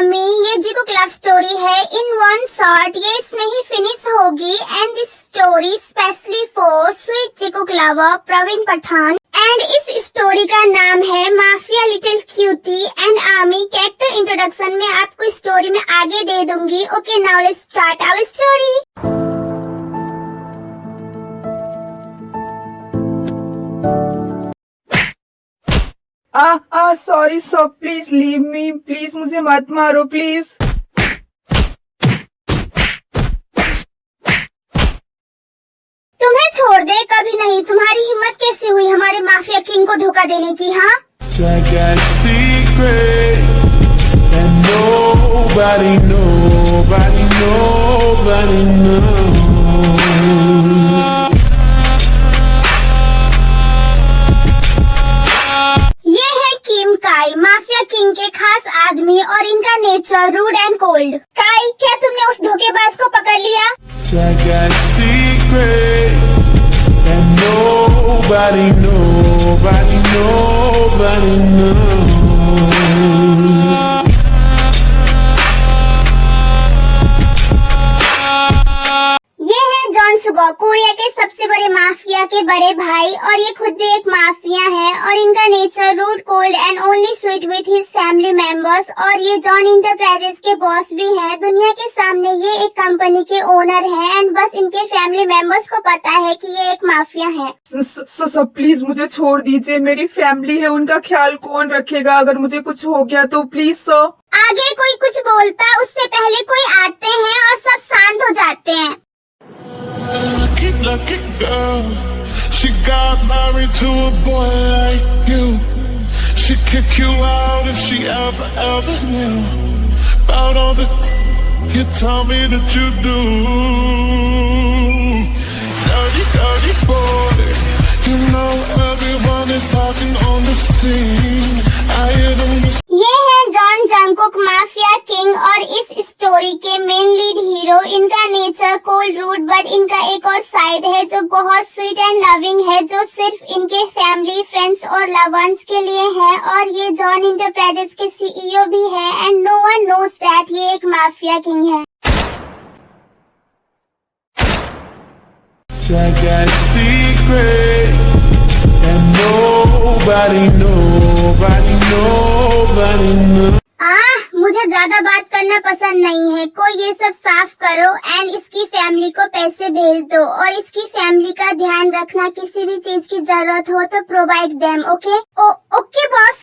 Army, ये जिको love story है इन वन शॉट, ये इसमें ही फिनिश होगी। And this story specially for sweet Jikook lover Praveen Pathan. And इस स्टोरी का नाम है mafia little cutie and army. Character introduction में आपको स्टोरी में आगे दे दूंगी। Okay, now let's start our story. Sorry sir, please leave me, please मुझे मत मारो प्लीज। तुम्हें छोड़ दे कभी नहीं। तुम्हारी हिम्मत कैसे हुई हमारे माफिया किंग को धोखा देने की? हाँ, माफिया किंग के खास आदमी और इनका नेचर रूड एंड कोल्ड। काई, क्या तुमने उस धोखेबाज को पकड़ लिया? कोरिया के सबसे बड़े माफिया के बड़े भाई, और ये खुद भी एक माफिया है। और इनका nature rude, cold and only sweet with his family members. और ये जॉन इंटरप्राइजेस के बॉस भी है। दुनिया के सामने ये एक कंपनी के ओनर है एंड बस इनके फैमिली मेंबर्स को पता है कि ये एक माफिया है। सर प्लीज मुझे छोड़ दीजिए, मेरी फैमिली है, उनका ख्याल कौन रखेगा अगर मुझे कुछ हो गया तो? Please sir. आगे कोई कुछ बोलता उससे पहले कोई आते हैं और सब शांत हो जाते हैं। Lucky girl, she got married to a boy like you. She'd kick you out if she ever knew about all the you tell me that you do. Dirty boy, you know everyone is talking on the scene. I hear them. ये है John Jungkook, mafia king और इस story के main lead hero. इनका nature cold rude, but इनका एक और side है जो बहुत स्वीट एंड लविंग है, जो सिर्फ इनके फैमिली, फ्रेंड्स और लव वंस के लिए है। और ये जॉन इंटरप्राइजेस के सीईओ भी है and no one knows that ये एक माफिया किंग है। मुझे ज्यादा बात करना पसंद नहीं है। कोई ये सब साफ करो एंड इसकी फैमिली को पैसे भेज दो। और इसकी फैमिली का ध्यान रखना, किसी भी चीज की जरूरत हो तो provide them. Okay? Okay boss.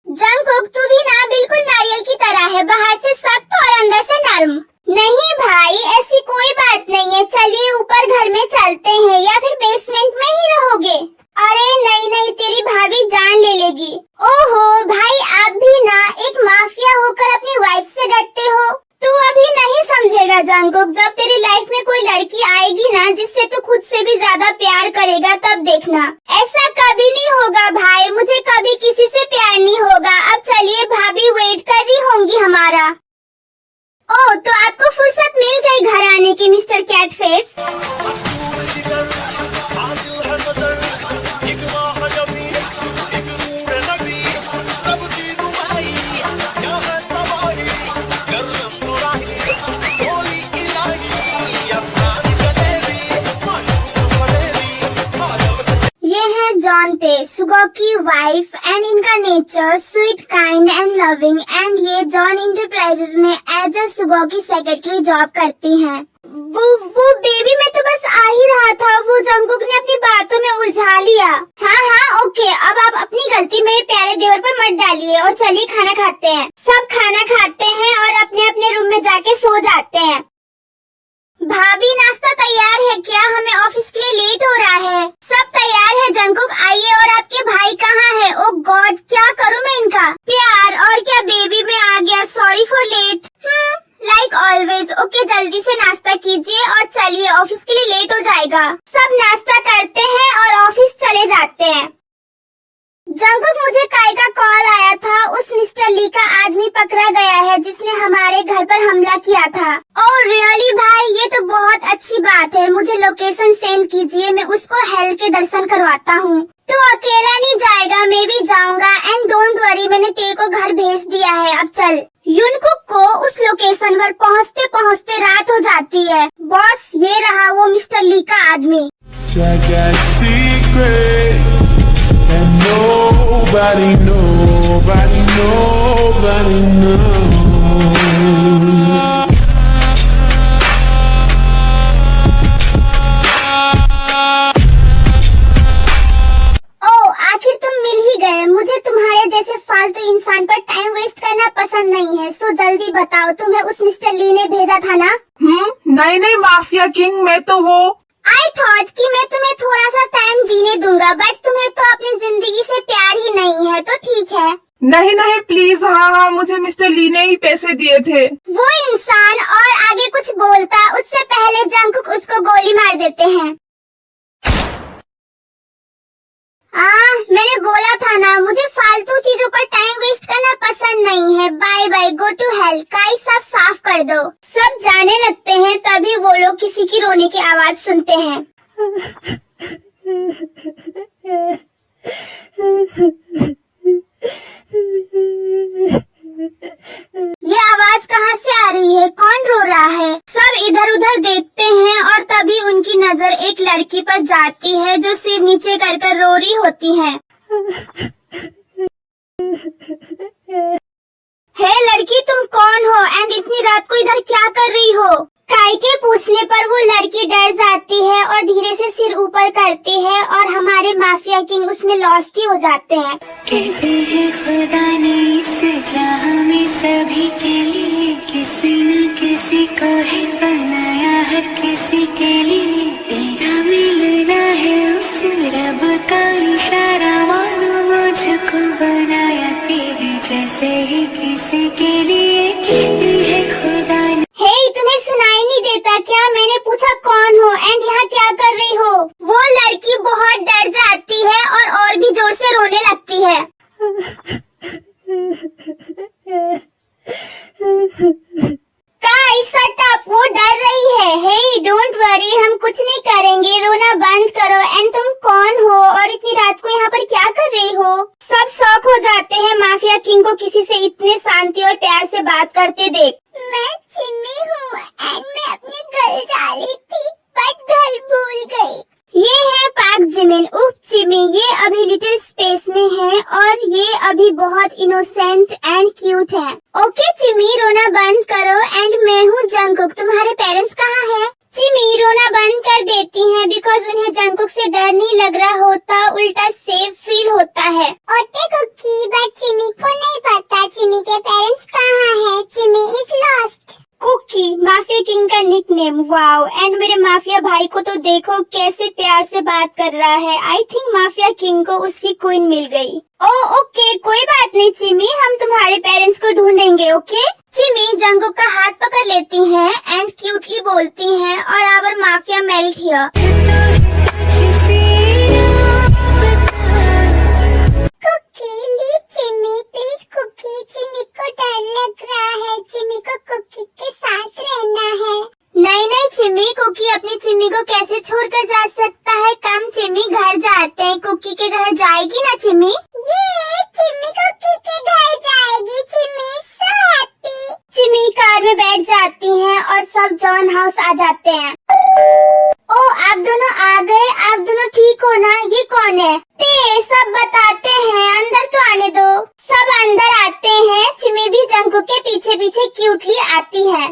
Jungkook, तू भी ना बिल्कुल नारियल की तरह है, बाहर से सख्त और अंदर से नरम। नहीं भाई, ऐसी कोई बात नहीं है। चलिए ऊपर घर में चलते हैं, या फिर बेसमेंट में ही रहोगे? अरे नहीं, तेरी भाभी जान ले लेगी। ओहो भाई, आप भी ना एक माफिया होकर अपनी वाइफ से डरते हो। तू अभी नहीं समझेगा जंगकुक, जब तेरी लाइफ में कोई लड़की आएगी ना जिससे तू खुद से भी ज्यादा प्यार करेगा, तब देखना। ऐसा कभी नहीं होगा भाई, मुझे कभी किसी से प्यार नहीं होगा। अब चलिए, भाभी वेट कर रही होंगी हमारा। ओह, तो आपको फुर्सत मिल गई घर आने की मिस्टर कैटफेस। सुगो की वाइफ एंड इनका nature sweet, kind and loving. And ये जॉन इंटरप्राइजेस में एज अ सुगो की सेक्रेटरी जॉब करती हैं। वो बेबी में तो बस आ ही रहा था, वो जंगकुक ने अपनी बातों में उलझा लिया। हाँ ओके, अब आप अपनी गलती मेरे प्यारे देवर पर मत डालिए और चलिए खाना खाते हैं। सब खाना खाते हैं और अपने अपने रूम में जाके सो जाते हैं। भाभी, नाश्ता तैयार है क्या? हमें ऑफिस के लिए लेट हो रहा है। सब तैयार है जंगकुक, आइए। और आपके भाई कहाँ है? ओ गॉड, क्या करूँ मैं इनका? प्यार और क्या बेबी में आ गया, sorry for late. Like always. Okay, जल्दी से नाश्ता कीजिए और चलिए, ऑफिस के लिए लेट हो जाएगा। सब नाश्ता करते हैं और ऑफिस चले जाते हैं। जंगकुक, मुझे काई का कॉल आया था। उस मिस्टर ली का आदमी पकड़ा गया है जिसने हमारे घर पर हमला किया था। ओह रियली भाई, ये तो बहुत अच्छी बात है। मुझे लोकेशन सेंड कीजिए, मैं उसको हेल के दर्शन करवाता हूँ। तो अकेला नहीं जाएगा, मैं भी जाऊंगा। एंड डोंट वरी, मैंने तेरे को घर भेज दिया है। अब चल। युनकुक को उस लोकेशन पर पहुंचते पहुंचते रात हो जाती है। बॉस, ये रहा वो मिस्टर ली का आदमी। I got secret and nobody knows. आखिर तुम मिल ही गए। मुझे तुम्हारे जैसे फालतू इंसान पर टाइम वेस्ट करना पसंद नहीं है। सो जल्दी बताओ, तुम्हें उस मिस्टर ली ने भेजा था ना? नहीं माफिया किंग, मैं तो वो आई थॉट कि मैं तुम्हें थोड़ा सा टाइम जीने दूंगा, बट तुम्हें तो अपनी जिंदगी से प्यार ही नहीं है, तो ठीक है। नहीं प्लीज। हाँ, मुझे मिस्टर ली ने ही पैसे दिए थे। वो इंसान और आगे कुछ बोलता उससे पहले जंगकुक उसको गोली मार देते हैं। मैंने बोला था ना, मुझे फालतू चीजों पर टाइम वेस्ट करना पसंद नहीं है। Bye bye, go to hell. काई सब साफ कर दो। सब जाने लगते हैं, तभी वो लोग किसी की रोने की आवाज सुनते हैं। ये आवाज कहाँ से आ रही है? कौन रो रहा है? सब इधर उधर देखते हैं और तभी उनकी नजर एक लड़की पर जाती है जो सिर नीचे कर रो रही होती है। हे लड़की, तुम कौन हो एंड इतनी रात को इधर क्या कर रही हो? काई के पूछने पर वो लड़की डर जाती है और धीरे से सिर ऊपर करती है और हमारे माफिया किंग उसमें लॉस्ट ही हो जाते हैं। कहते हैं खुदा ने इस जहां में सभी के लिए किसी न किसी को है बनाया, हर किसी के लिए तेरा मिलना है उस रब का इशारा, मानो मुझको बनाया तेरे जैसे ही किसी के लिए। कहती है खुदा ने। हे, तुम्हें सुनाई नहीं देता क्या? मैंने पूछा कौन हो एंड यहाँ क्या कर रही हो? वो लड़की बहुत डर जाती है और भी जोर से रोने लगती है। काई शट अप, वो डर रही है। हे डोंट वरी, हम कुछ नहीं करेंगे, रोना बंद करो। एंड तुम कौन हो और इतनी रात को यहाँ पर क्या कर रही हो? सब शॉक हो जाते हैं माफिया किंग को किसी से इतने शांति और प्यार से बात करते देख। मैं चिम्मी हूँ एंड मैं अपने घर जा रही थी बट घर भूल गई। ये है पाक जिमिन उफ चिमी, ये अभी लिटिल स्पेस में है और ये अभी बहुत इनोसेंट एंड क्यूट है। ओके चिमी, रोना बंद करो। एंड मैं हूँ जंगकुक, तुम्हारे पेरेंट्स कहाँ हैं? चिमी रोना बंद कर देती हैं बिकॉज उन्हें जंगकुक से डर नहीं लग रहा होता, उल्टा सेफ फील होता है। ओके कुकी, बट चिमी को नहीं पता चिमी के पेरेंट्स कहाँ हैं। Chimmy is lost. Kookie, mafia king का निकनेम। वाओ, एंड मेरे माफिया भाई को तो देखो कैसे प्यार से बात कर रहा है। आई थिंक माफिया किंग को उसकी क्वीन मिल गई। ओके, कोई बात नहीं चिमी, हम तुम्हारे पेरेंट्स को ढूंढेंगे। ओके चिमी जंगकुक का हाथ पकड़ लेती है एंड क्यूटली बोलती है और our mafia melt here. Kookie, leave Chimmy please. Kookie, Chimmy को डर लग रहा है, चिमी को कुकी के साथ रहना है। नहीं चिमी, कुकी अपनी चिमी को कैसे छोड़कर जा सकता है? कम चिमी, घर जाते हैं। कुकी के घर जाएगी ना चिमी? ये चिमी कुकी के घर जाएगी। चिमी सो हैप्पी। चिमी कार में बैठ जाती हैं और सब जॉन हाउस आ जाते हैं। ओ, आप दोनों आ गए। आप दोनों ठीक हो ना? ये कौन है? ते सब बताते हैं, अंदर तो आने दो। सब अंदर आते हैं। चिमी भी जंगकुक के पीछे पीछे क्यूटली आती है।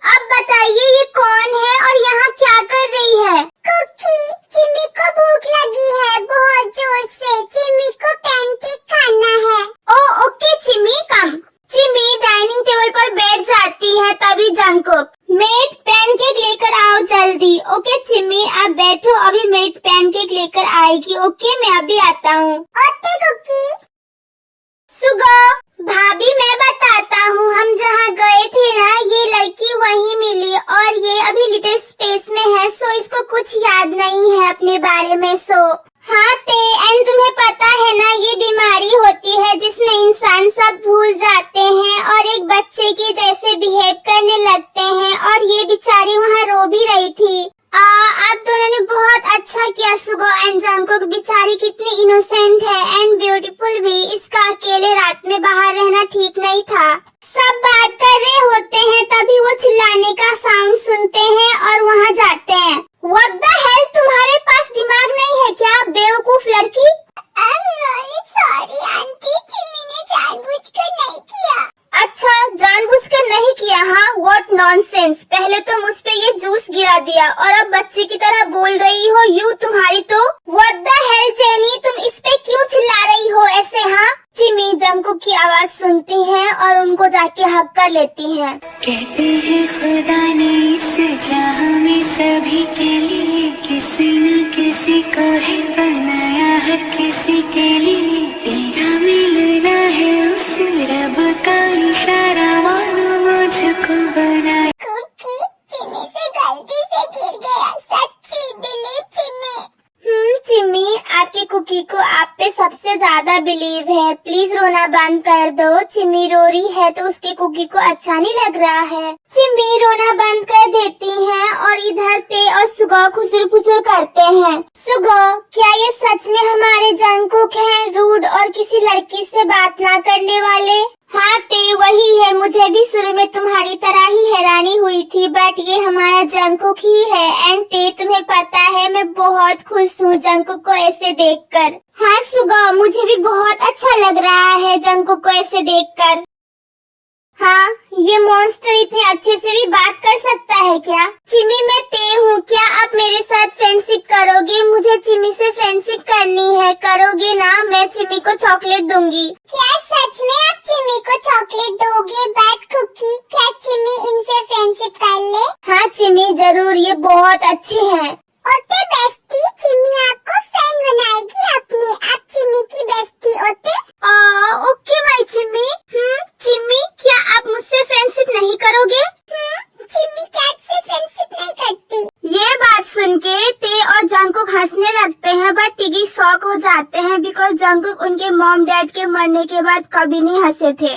अब बताइए ये कौन है और यहाँ क्या कर रही है? कुकी, चिमी को भूख लगी है बहुत जोर से। चिमी को पैनकेक खाना है। ओके चिमी, कम। चिमी डाइनिंग टेबल पर बैठ जाती है, तभी जंगकुक, मेट पैनकेक लेकर आओ जल्दी। ओके चिमी, आप बैठो, अभी मेट पैनकेक लेकर आएगी। ओके, मैं अभी आता हूँ। Okay cookie. सुगो भाभी, मैं बताता हूँ, हम जहाँ गए थे ना, ये लड़की वहीं मिली और ये अभी लिटिल स्पेस में है। सो इसको कुछ याद नहीं है अपने बारे में। सो हाँ ते, एंड तुम्हें पता है ना, ये बीमारी होती है जिसमें इंसान सब भूल जाते हैं और एक बच्चे के जैसे बिहेव करने लगते हैं और ये बेचारी वहाँ रो भी रही थी। आप दोनों ने बहुत अच्छा किया सुगो एंड जंगकुक, बेचारी कितनी इनोसेंट है एंड ब्यूटीफुल भी। इसका अकेले रात में बाहर रहना ठीक नहीं था। सब बात कर रहे होते हैं तभी वो चिल्लाने का साउंड सुनते हैं और वहाँ जाते हैं। What the hell, तुम्हारे पास दिमाग नहीं है क्या बेवकूफ लड़की? सॉरी आंटी, चिम्मी ने जानबूझकर नहीं किया। अच्छा, जानबूझकर नहीं किया? हाँ, व्हाट नॉनसेंस। पहले तो मुझ पे ये जूस गिरा दिया और अब बच्चे की तरह बोल रही हो। यू तुम्हारी तो व्हाट द हेल जेनी, तुम इस पे क्यों चिल्ला रही हो ऐसे? हाँ, चिमी जंगकुक की आवाज सुनती है और उनको जाके हक कर लेती है। कहते हैं खुदा ने इस जहां में सभी के लिए किसी न किसी को है बनाया, हर किसी के लिए तेरा मिलना है उस रब का इशारा, मानो मुझको बनाया। कुकी, चिमी से गलती से गिर गया, सच्ची बिलीव चिमी। चिमी, आपकी कुकी को आप पे सबसे ज्यादा बिलीव है। प्लीज रोना बंद कर दो। चिमी रो रही है तो उसकी कुकी को अच्छा नहीं लग रहा है। चिमी रोना बंद कर देती है और इधर ते और सुगो खुसुर फुसुर करते हैं। सुगो, क्या ये सच में हमारे जंगकुक हैं, रूड और किसी लड़की से बात ना करने वाले? हाँ ते, वही है। मुझे भी शुरू में तुम्हारी तरह ही हैरानी हुई थी, बट ये हमारा जंगकुक ही है। एंड ते, तुम्हें पता है मैं बहुत खुश हूँ जंगकुक को ऐसे देखकर। हाँ सुगो, मुझे भी बहुत अच्छा लग रहा है जंगकुक को ऐसे देखकर। हाँ, ये मॉन्स्टर इतने अच्छे से भी बात कर सकता है क्या? चिमी, मैं ते हूँ, क्या आप मेरे साथ फ्रेंडशिप करोगे? मुझे चिमी से फ्रेंडशिप करनी है, करोगे ना? मैं चिमी को चॉकलेट दूंगी। क्या सच में आप चिमी को चॉकलेट दोगे? बट कुकी, क्या चिमी इनसे फ्रेंडशिप कर ले? हाँ चिमी, जरूर, ये बहुत अच्छी है। ओते बेस्टी, चिमी आपको फ्रेंड बनाएगी अपनी। आप चिमी की बेस्टी ओते? Okay my चिमी। चिमी, क्या आप मुझसे फ्रेंडशिप नहीं करोगे? चिमी कैट से फ्रेंडशिप नहीं करती। ये बात सुन के ते और जंगकुक हंसने लगते हैं, बट टिगी शॉक हो जाते हैं बिकॉज जंगकुक उनके मॉम डैड के मरने के बाद कभी नहीं हंसे थे।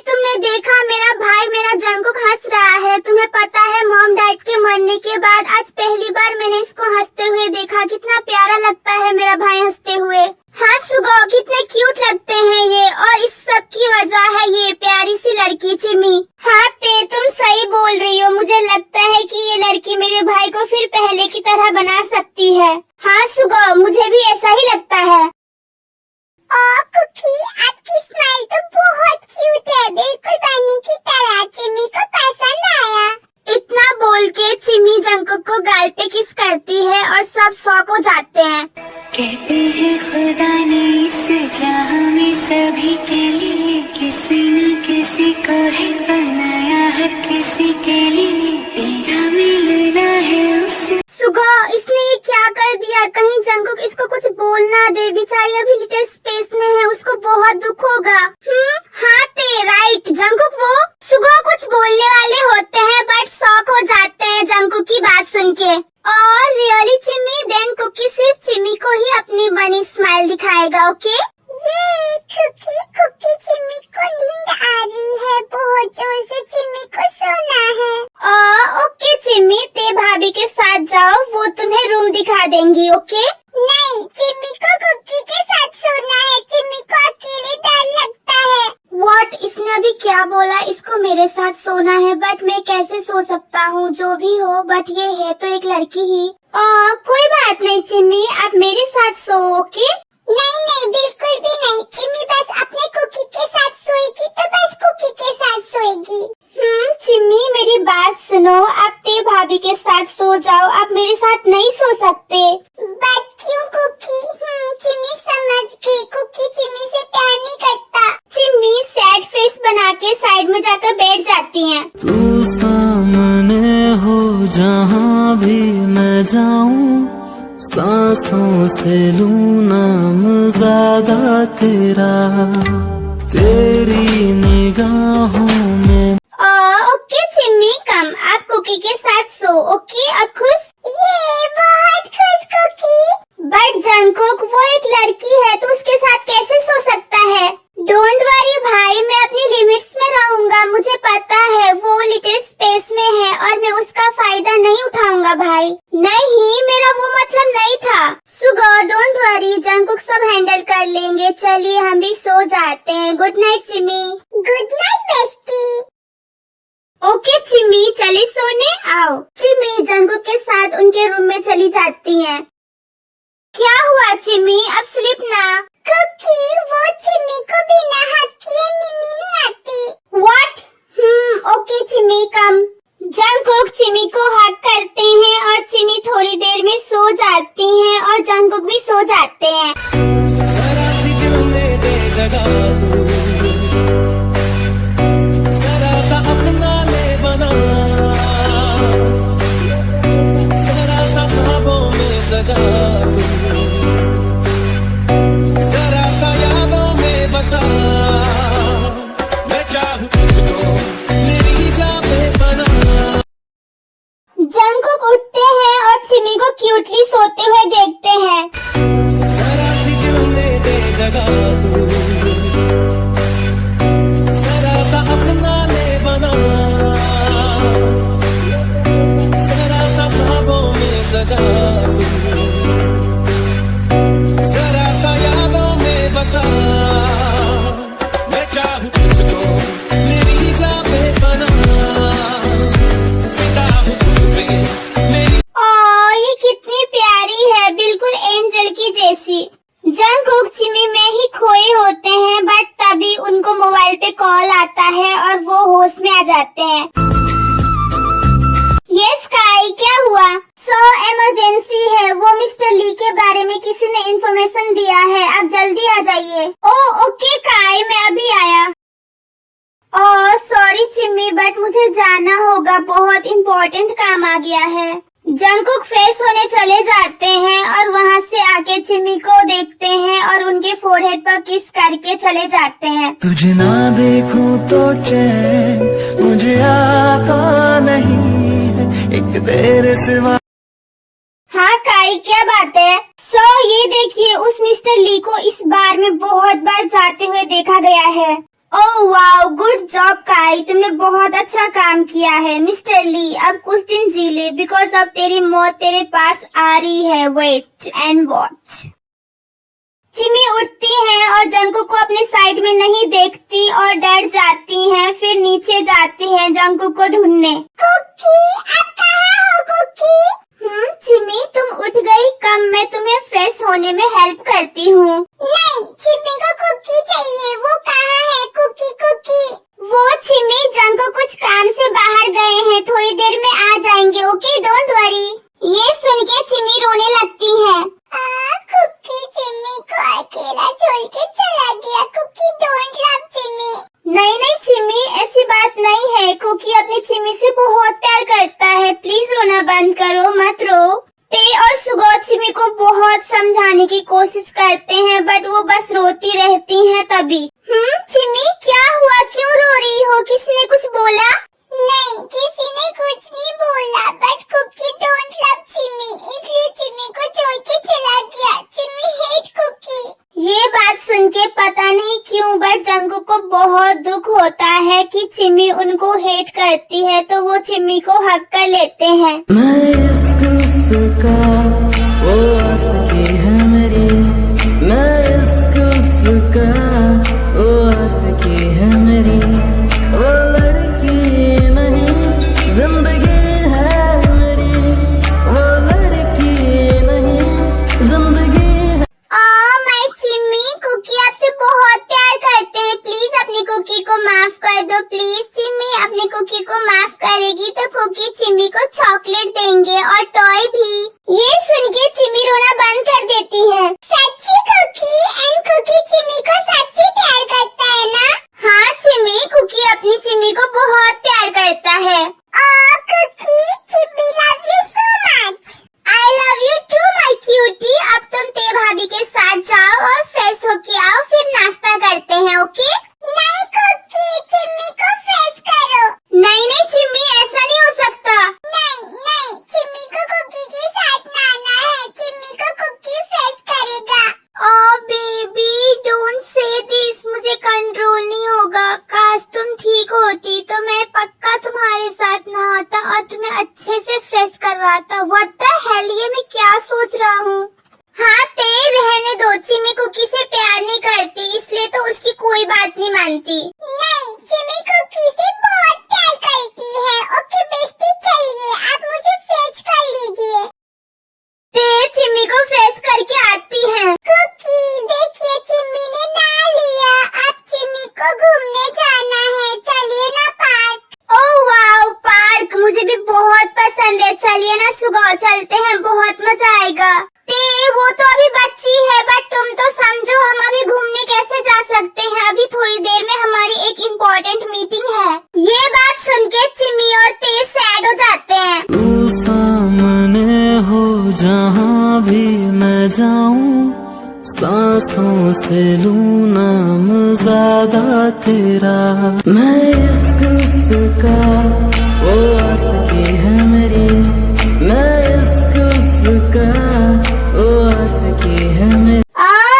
तुमने देखा मेरा भाई, मेरा जंगकुक हंस रहा है। तुम्हें पता है मॉम डैड के मरने के बाद आज पहली बार मैंने इसको हंसते हुए देखा। कितना प्यारा लगता है मेरा भाई हंसते हुए। हाँ सुगो, कितने क्यूट लगते हैं ये, और इस सब की वजह है ये प्यारी सी लड़की चिमी। हाँ ते, तुम सही बोल रही हो। मुझे लगता है कि ये लड़की मेरे भाई को फिर पहले की तरह बना सकती है। हाँ सुगो, मुझे भी ऐसा ही लगता है। कुकी, आपकी स्माइल तो बहुत क्यूट है, बिल्कुल बनी की तरह। चिमी को पसंद आया। इतना बोल के चिमी जंगकुक को गाल पे किस करती है और सब शॉक हो जाते हैं। कहते हैं खुदा ने इस जहां में सभी के लिए किसी न किसी को है बनाया, हर किसी के लिए तेरा मिलना है उस। सुगो, इसने ये क्या कर दिया? कहीं जंगकुक इसको कुछ बोल ना दे, बेचारी अभी लिटिल स्पेस में है, उसको बहुत दुख होगा। हाँ ते, राइट। जंगकुक वो सुगो कुछ बोलने वाले होते हैं बट शॉक हो जाते हैं जंगकुक की बात सुन के। और रियली चिमी, देन कुकी सिर्फ चिमी को ही अपनी बनी स्माइल दिखाएगा। ओके ये कुकी चिमी को नींद आ रही है, बहुत जोर से चिमी को सोना है। ओके चिमी, ते भाभी के साथ जाओ, वो तुम्हें रूम दिखा देंगी। ओके नहीं, चिमी को कुकी के साथ सोना है, चिमी को अकेले डर लगता है। व्हाट, इसने अभी क्या बोला? इसको मेरे साथ सोना है, बट मैं कैसे सो सकता हूँ? जो भी हो, बट ये है तो एक लड़की ही। कोई बात नहीं चिमी, आप मेरे साथ सो। ओके नहीं, बिल्कुल भी नहीं। चिमी बस अपने कुकी के साथ सोएगी तो बस कुकी के साथ सोएगी। चिमी, मेरी बात सुनो, आप ते भाभी के साथ सो जाओ, आप मेरे साथ नहीं सो सकते। बट क्यों कुकी? चिमी समझ गई, कुकी चिमी से प्यार नहीं करता। चिमी सैड फेस बना के साइड में जाकर बैठ जाती हैं। तू सामने हो जहाँ भी मैं जाऊँ, सांसों से लूं नाम ज्यादा तेरा, तेरी निगाहों में। ओके चिम्मी, कम आप कुकी के साथ सो। ओके अब खुश? ये बहुत खुश कुकी। बट जंगकुक वो एक लड़की है तो उसके साथ कैसे सो सकता है? डोंट वरी भाई, मैं अपनी लिमिट्स में रहूंगा। मुझे पता है वो लिटिल स्पेस में है और मैं उसका फायदा नहीं उठाऊंगा भाई। नहीं, मेरा वो मतलब नहीं था। सुगो डोंट वरी, जंगकुक सब हैंडल कर लेंगे। चलिए हम भी सो जाते हैं। Good night Chimmy. Good night bestie. Okay Chimmy, चले सोने। आओ। चिमी जंगकुक के साथ उनके रूम में चली जाती है। क्या हुआ चिमी, अब स्लिप ना। कुकी, वो चिमी को बिना हाथ किए नींद नहीं आती। What? Okay Chimmy come. Jungkook Chimmy को हक करते हैं और चिमी थोड़ी देर में सो जाती हैं और जंगकुक भी सो जाते हैं। जरा सी दिल में दे जगह तू, जरा सा अपना ले बना, जरा सा ख्वाबों में सजा तू, जरा सा यादों में बसा। मैं चाहूँ तुझको मेरी जान पे बना। जंगकुक उठते हैं और चिमी को क्यूटली सोते हुए देखते हैं। जरा सी दिल में दे जगह तू, जरा सा अपना ले बना, जरा सा ख्वाबों में सजा तू, जरा सा यादों में बसा। मैं चाहूँ तुझको मेरी जान पे बना, फिदा हूँ तुझ पे मेरी। ये कितनी प्यारी है, बिल्कुल एंजल की जैसी। जंगकुक चिमी में ही खोए होते हैं बट तभी उनको मोबाइल पे कॉल आता है और वो होश में आ जाते हैं। यस काई, क्या हुआ? इमरजेंसी है, वो मिस्टर ली के बारे में किसी ने इन्फॉर्मेशन दिया है, आप जल्दी आ जाइए। ओके काई, मैं अभी आया। सॉरी चिमी बट मुझे जाना होगा, बहुत इम्पोर्टेंट काम आ गया है। जंगकुक फ्रेश होने चले जाते हैं और वहाँ से आके चिमी को देखते हैं और उनके फोरहेड पर किस करके चले जाते हैं। तुझे ना देखूं तो चैन मुझे आता नहीं है, एक देर सिवा। हाँ काई, क्या बात है? ये देखिए, उस मिस्टर ली को इस बार में बहुत बार जाते हुए देखा गया है। ओह वाओ, गुड जॉब काई, तुमने बहुत अच्छा काम किया है। मिस्टर ली अब कुछ दिन जी ले, बिकॉज अब तेरी मौत तेरे पास आ रही है। Wait and watch. चिमी उठती है और जंगकुक को अपने साइड में नहीं देखती और डर जाती हैं, फिर नीचे जाती हैं जंगकुक को ढूंढने। कुकी, आप कहाँ हो कुकी? चिमी तुम उठ गई, कम मैं तुम्हें फ्रेश होने में हेल्प करती हूँ। नहीं, चिमी को कुकी चाहिए, वो कहाँ है? Cookie cookie. वो चिमी जंगकुक कुछ काम से बाहर गए हैं, थोड़ी देर में आ जाएंगे। Okay don't worry. ये सुन के चिमी रोने लगती है। कुकी चिमी को अकेला छोड़ के चला गया। Kookie don't love Chimmy. नहीं चिमी, ऐसी बात नहीं है। कुकी अपनी चिमी से बहुत प्यार करता है, प्लीज रोना बंद करो, मत रो। ते और सुगो चिमी को बहुत समझाने की कोशिश करते हैं बट वो बस रोती रहती हैं। तभी चिमी क्या हुआ, क्यों रो रही हो? किसने कुछ बोला? नहीं, किसी ने कुछ नहीं बोला, बट कुकी डोंट लव चिमी, इसलिए चिमी को छोड़ के चला गया। चिमी हेट कुकी। ये बात सुन के पता नहीं क्यों बट जंगकुक को बहुत दुख होता है कि चिमी उनको हेट करती है, तो वो चिमी को हक कर लेते हैं। मैं इसका वो आशिकी है मेरी, मैं इसका वो आशिकी है मेरी, वो लड़की नहीं जिंदगी है मेरी, वो लड़की नहीं जिंदगी है। माय चिमी, कुकी आपसे बहुत प्यार करते हैं, प्लीज अपनी कुकी को माफ कर दो। प्लीज चिमी अपनी कुकी को माफ करेगी तो कुकी चिमी को चॉकलेट देंगे और टॉय भी। ये सुन के चिमी रोना बंद कर देती है। सच्ची कुकी, एंड कुकी चिमी को सच्ची प्यार करता है ना? हाँ चिमी, कुकी अपनी चिमी को बहुत प्यार करता है। Kookie, Chimmy love you so much. I love you too my cutie. अब तुम ते भाभी के साथ जाओ और फ्रेश होके आओ, फिर नाश्ता करते हैं। ओके? नहीं कुकी, चिमी को फ्रेश करो। नहीं चिमी, ऐसा नहीं हो सकता। नहीं, चिमी को कुकी के साथ नाना है, चिमी को कुकी फ्रेश करेगा। ओह बेबी, डोंट से दिस, मुझे कंट्रोल नहीं होगा। काश तुम ठीक होती तो मैं पक्का तुम्हारे साथ नहाता और तुम्हें अच्छे से फ्रेश करवाता। व्हाट द हेल, ये मैं क्या सोच रहा हूँ। हाँ ते रहने दो, चिमी कुकी से प्यार नहीं करती इसलिए तो उसकी कोई बात नहीं मानती। नहीं, चिमी कुकी से बहुत प्यार करती है। ओके बेस्टी, चलिए आप मुझे फ्रेश कर लीजिए। ते चिमी को फ्रेश करके आती है। कुकी देखिए, चिमी ने नहा लिया, अब चिमी को घूमने जाना है, चलिए ना पार्क। ओह वाओ, पार्क मुझे भी बहुत पसंद है, चलिए ना सुबह चलते हैं, बहुत मजा आएगा। ते वो तो अभी बच्ची है, बट तुम तो समझो हम अभी घूमने कैसे जा सकते हैं, अभी थोड़ी देर में हमारी एक इम्पोर्टेंट मीटिंग है। ये बात सुन के चिमी और ते सैड हो जाते हैं। तू सामने हो जहाँ भी मैं जाऊं, सांसों से लूं नाम ज्यादा तेरा। मैं इश्क उसका, वो आशिकी है मेरी। मैं इश्क उसका, वो आशिकी है मेरी।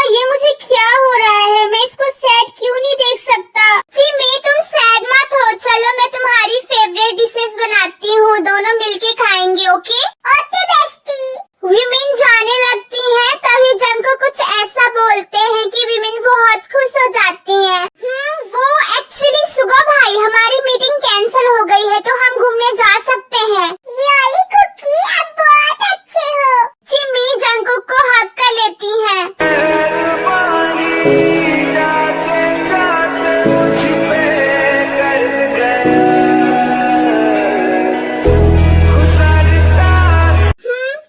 ये मुझे क्या हो रहा है, मैं इसको सैड क्यों नहीं देख सकता। चिमी तुम सैड मत हो, चलो मैं तुम्हारी फेवरेट डिशेस बनाती हूँ, दोनों मिलके खाएंगे। Okay okay bestie. विमेन जाने लगती हैं, तभी जंको कुछ ऐसा बोलते हैं कि विमेन बहुत खुश हो जाती हैं। वो एक्चुअली सुगा भाई हमारी मीटिंग कैंसिल हो गई है तो हम घूमने जा सकते हैं। रियली कुकी, आप बहुत अच्छे हो। चिमी जंको को हग कर लेती है।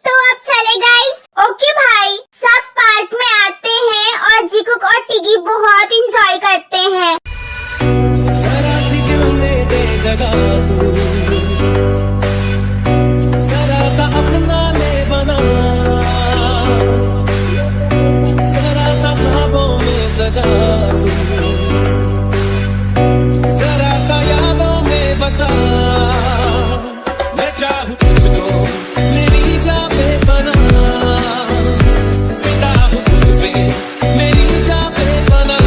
तो अब चले गाइस। ओके भाई, सब पार्क में आते हैं और जिकुक और टिगी बहुत इंजॉय करते हैं। जरा सी दिल में दे जगह तू, जरा सा अपना ले बना, जरा सा ख्वाबों में सजा तू, जरा सा यादों में बसा। मैं चाहूँ तुझको मेरी जान पे बना, फिदा हूँ तुझ पे मेरी जान पे बना।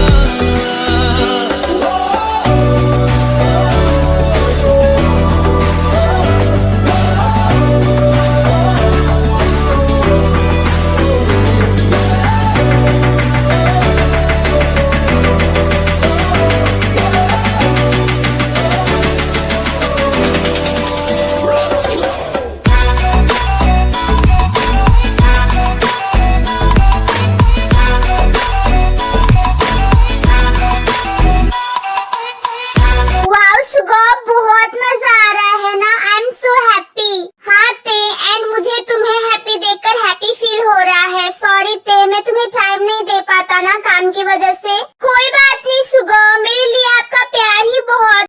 वाओ सुगा, बहुत मजा आ रहा है ना। I am so happy. हाँ ते, एंड मुझे तुम्हें हैप्पी देखकर हैप्पी फील हो रहा है। सॉरी ते, मैं तुम्हें टाइम नहीं दे पाता ना काम की वजह से। कोई बात नहीं सुगा, मेरे लिए आपका प्यार ही बहुत।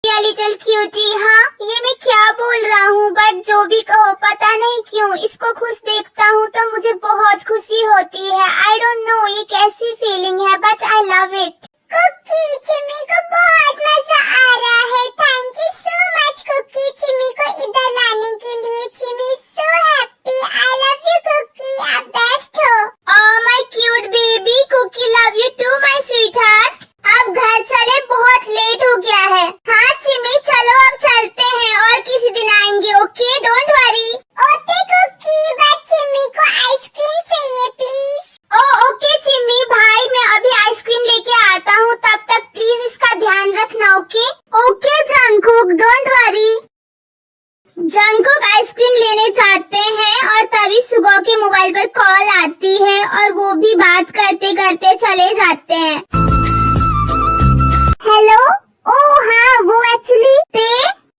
Little cutie. हाँ ये मैं क्या बोल रहा हूँ, बट जो भी कहो पता नहीं क्यों इसको खुश देखता हूँ तो मुझे बहुत खुशी होती है। आई डोंट नो ये कैसी फीलिंग है, but I love it. Kookie, Chimmy को बहुत मजा आ रहा है। Thank you so much Kookie, Chimmy को इधर लाने के लिए। Chimmy so happy. जाते हैं और तभी सुगो के मोबाइल पर कॉल आती है और वो भी बात करते करते चले जाते हैं। हेलो, ओ हाँ वो एक्चुअली ते